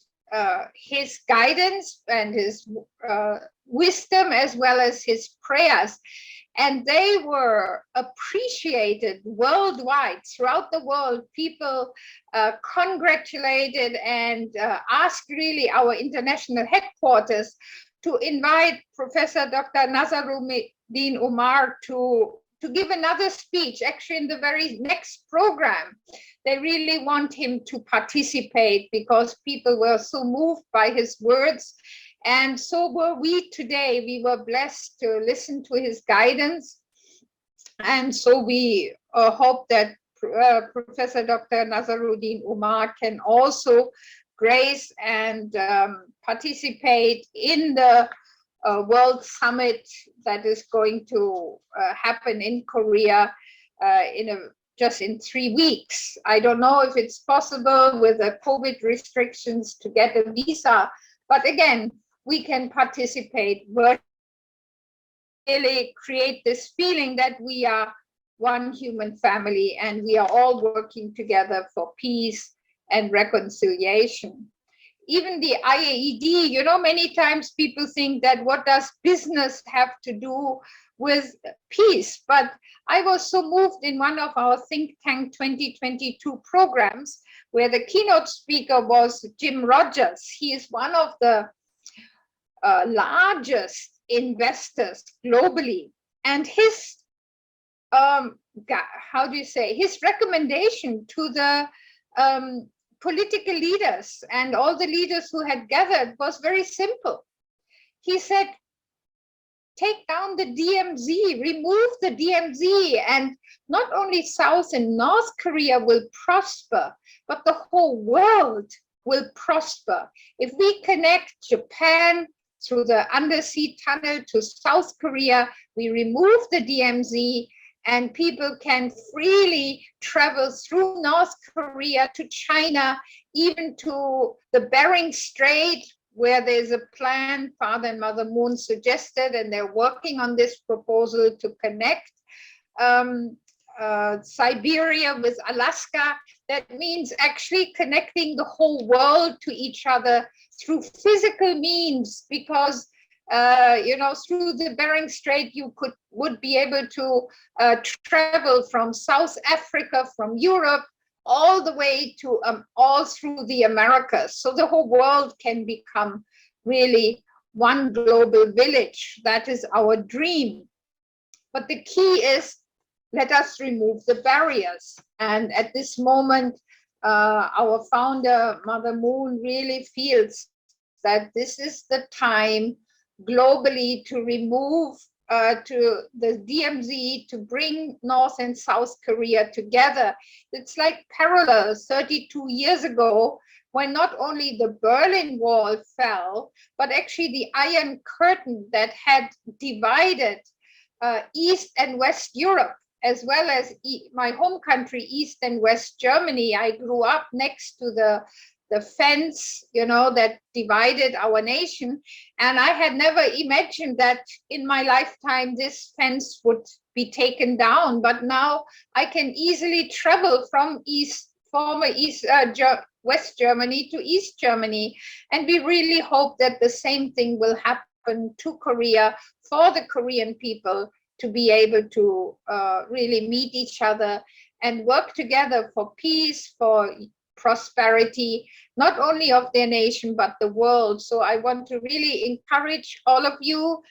his guidance and his wisdom, as well as his prayers. And they were appreciated worldwide, throughout the world. People congratulated and asked really our international headquarters to invite Professor Dr. Nazaruddin Umar to give another speech, actually in the very next program. They really want him to participate because people were so moved by his words. And so were we today. We were blessed to listen to his guidance. And so we hope that Professor Dr. Nazaruddin Umar can also grace and participate in the World Summit that is going to happen in Korea just in 3 weeks. I don't know if it's possible with the COVID restrictions to get a visa, but again, we can participate, really create this feeling that we are one human family and we are all working together for peace and reconciliation. Even the IAED, you know, many times people think that what does business have to do with peace? But I was so moved in one of our Think Tank 2022 programs where the keynote speaker was Jim Rogers. He is one of the largest investors globally, and his his recommendation to the political leaders and all the leaders who had gathered was very simple. He said, take down the DMZ, remove the DMZ, and not only South and North Korea will prosper, but the whole world will prosper. If we connect Japan through the undersea tunnel to South Korea, we remove the DMZ, and people can freely travel through North Korea to China, even to the Bering Strait, where there's a plan Father and Mother Moon suggested, and they're working on this proposal to connect Siberia with Alaska. That means actually connecting the whole world to each other through physical means, because through the Bering Strait, you would be able to travel from South Africa, from Europe, all the way to all through the Americas. So the whole world can become really one global village. That is our dream. But the key is, let us remove the barriers. And at this moment, our founder, Mother Moon, really feels that this is the time globally to remove to the DMZ, to bring North and South Korea together. It's like parallel 32 years ago, when not only the Berlin Wall fell, but actually the Iron Curtain that had divided East and West Europe, as well as my home country, East and West Germany. I grew up next to the fence, that divided our nation. And I had never imagined that in my lifetime, this fence would be taken down. But now I can easily travel from West Germany to East Germany. And we really hope that the same thing will happen to Korea, for the Korean people to be able to really meet each other and work together for peace, for prosperity, not only of their nation, but the world. So I want to really encourage all of you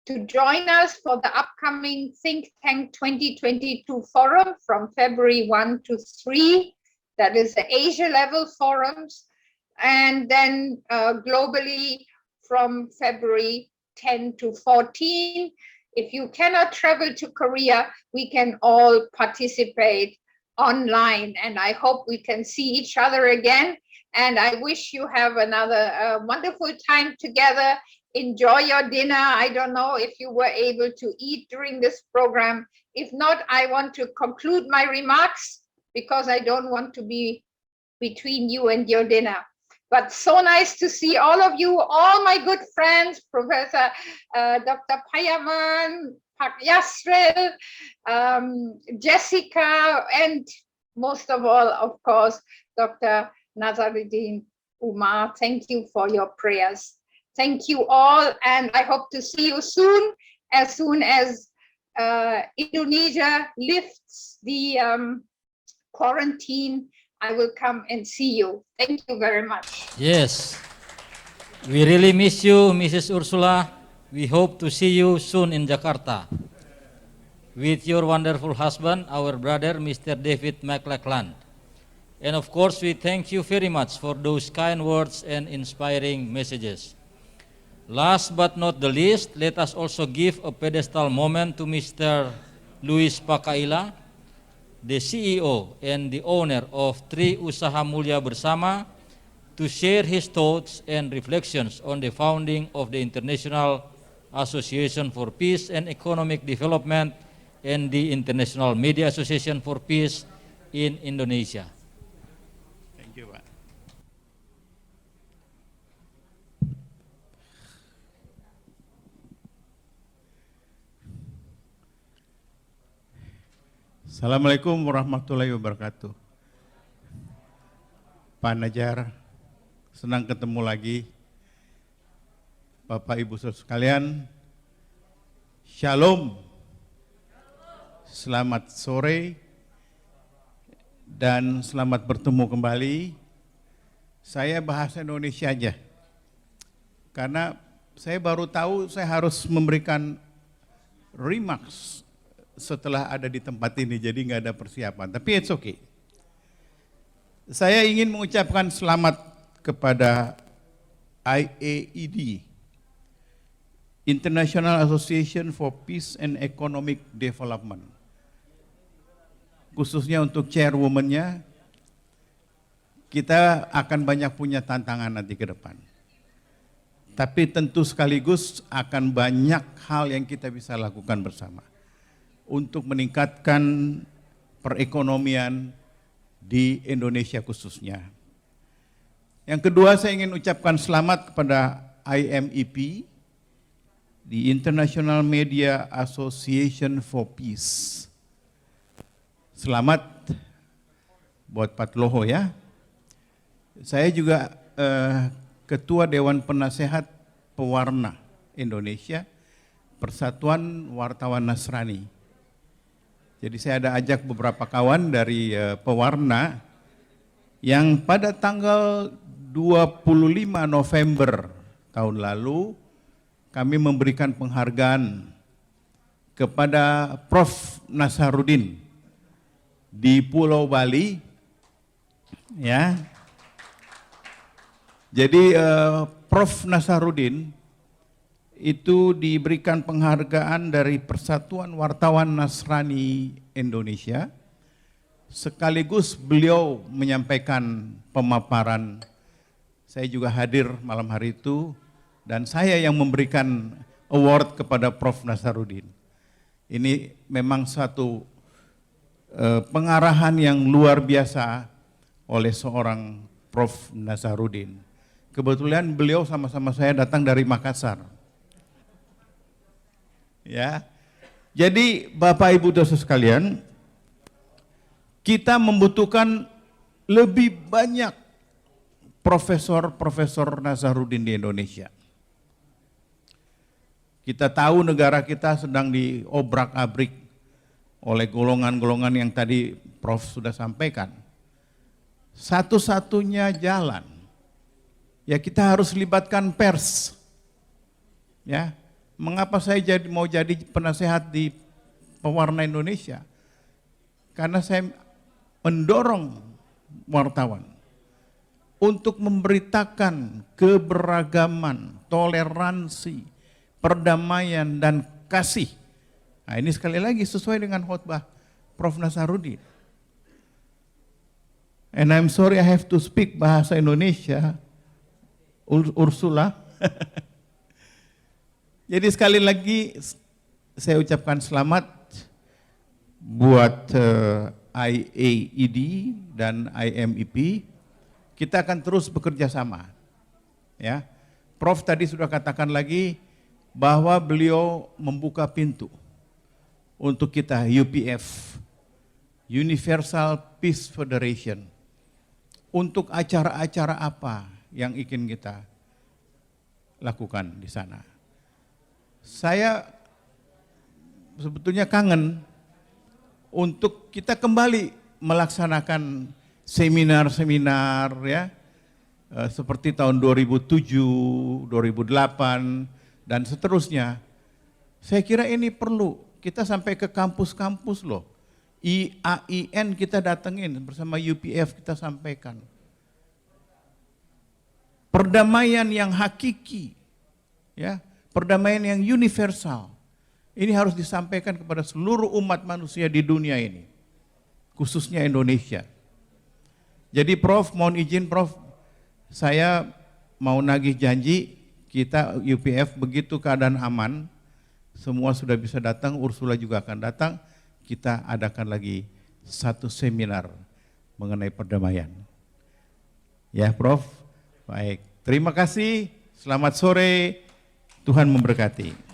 to join us for the upcoming Think Tank 2022 forum from February 1 to 3. That is the Asia level forums. And then globally from February 10 to 14. If you cannot travel to Korea, we can all participate online, and I hope we can see each other again. And I wish you have another wonderful time together. Enjoy your dinner. I don't know if you were able to eat during this program. If not, I want to conclude my remarks, because I don't want to be between you and your dinner. But so nice to see all of you, all my good friends, Professor Dr. Payaman, Pak Yasril, Jessica, and most of all, of course, Dr. Nazaruddin Umar. Thank you for your prayers. Thank you all, and I hope to see you soon as Indonesia lifts the quarantine. I will come and see you. Thank you very much. Yes, we really miss you, Mrs. Ursula. We hope to see you soon in Jakarta with your wonderful husband, our brother, Mr. David McLachlan. And of course, we thank you very much for those kind words and inspiring messages. Last but not the least, let us also give a pedestal moment to Mr. Luis Pakaila, the CEO and the owner of Tri Usaha Mulia Bersama, to share his thoughts and reflections on the founding of the International Association for Peace and Economic Development and the International Media Association for Peace in Indonesia. Thank you, Pak. Assalamualaikum warahmatullahi wabarakatuh. Pak Najar, senang ketemu lagi. Bapak Ibu Saudara sekalian, Shalom. Selamat sore dan selamat bertemu kembali. Saya bahasa Indonesia aja, karena saya baru tahu saya harus memberikan remarks setelah ada di tempat ini, jadi nggak ada persiapan, tapi it's okay. Saya ingin mengucapkan selamat kepada IAED, International Association for Peace and Economic Development. Khususnya untuk chairwoman-nya, kita akan banyak punya tantangan nanti ke depan. Tapi tentu sekaligus akan banyak hal yang kita bisa lakukan bersama untuk meningkatkan perekonomian di Indonesia khususnya. Yang kedua, saya ingin ucapkan selamat kepada IMEP, the International Media Association for Peace. Selamat buat Pak Loho ya. Saya juga Ketua Dewan Penasehat Pewarna Indonesia, Persatuan Wartawan Nasrani. Jadi saya ada ajak beberapa kawan dari pewarna yang pada tanggal 25 November tahun lalu kami memberikan penghargaan kepada Prof. Nasaruddin di Pulau Bali, ya. Jadi Prof. Nasaruddin itu diberikan penghargaan dari Persatuan Wartawan Nasrani Indonesia, sekaligus beliau menyampaikan pemaparan. Saya juga hadir malam hari itu, dan saya yang memberikan award kepada Prof. Nasaruddin. Ini memang satu pengarahan yang luar biasa oleh seorang Prof. Nasaruddin. Kebetulan beliau sama-sama saya datang dari Makassar. Ya. Jadi Bapak Ibu Saudara sekalian, kita membutuhkan lebih banyak profesor-profesor Nasaruddin di Indonesia. Kita tahu negara kita sedang diobrak-abrik oleh golongan-golongan yang tadi Prof sudah sampaikan. Satu-satunya jalan, ya kita harus libatkan pers. Ya, mengapa saya mau jadi penasehat di Pewarna Indonesia? Karena saya mendorong wartawan untuk memberitakan keberagaman, toleransi, perdamaian, dan kasih. Nah, ini sekali lagi sesuai dengan khotbah Prof. Nasaruddin. And I'm sorry I have to speak bahasa Indonesia, Ursula. Jadi sekali lagi saya ucapkan selamat buat IAED dan IMEP. Kita akan terus bekerja sama. Ya, Prof tadi sudah katakan lagi bahwa beliau membuka pintu untuk kita UPF, Universal Peace Federation, untuk acara-acara apa yang ingin kita lakukan di sana. Saya sebetulnya kangen untuk kita kembali melaksanakan seminar-seminar ya, seperti tahun 2007, 2008, dan seterusnya. Saya kira ini perlu, kita sampai ke kampus-kampus loh. IAIN kita datengin bersama UPF kita sampaikan. Perdamaian yang hakiki, ya, perdamaian yang universal. Ini harus disampaikan kepada seluruh umat manusia di dunia ini, khususnya Indonesia. Jadi Prof, mohon izin Prof, saya mau nagih janji, kita UPF begitu keadaan aman, semua sudah bisa datang, Ursula juga akan datang, kita adakan lagi satu seminar mengenai perdamaian. Ya Prof, baik. Terima kasih, selamat sore, Tuhan memberkati.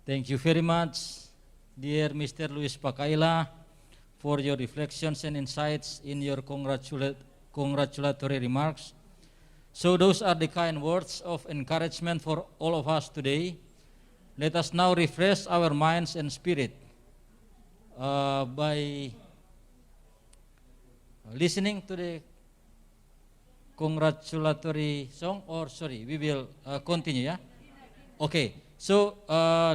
Thank you very much, dear Mr. Luis Pakaila, for your reflections and insights in your congratulatory remarks. So those are the kind words of encouragement for all of us today. Let us now refresh our minds and spirit by listening to the congratulatory song, or sorry, we will continue, yeah? Okay, so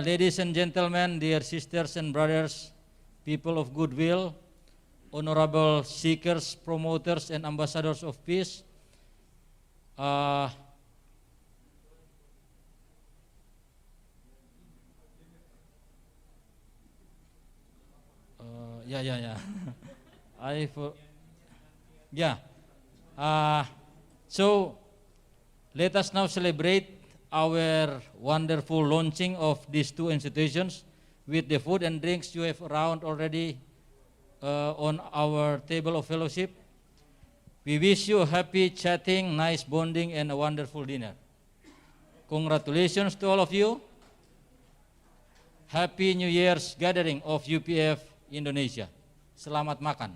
ladies and gentlemen, dear sisters and brothers, people of goodwill, honorable seekers, promoters, and ambassadors of peace, So let us now celebrate our wonderful launching of these two institutions with the food and drinks you have around already on our table of fellowship. We wish you a happy chatting, nice bonding, and a wonderful dinner. Congratulations to all of you. Happy New Year's gathering of UPF Indonesia. Selamat makan.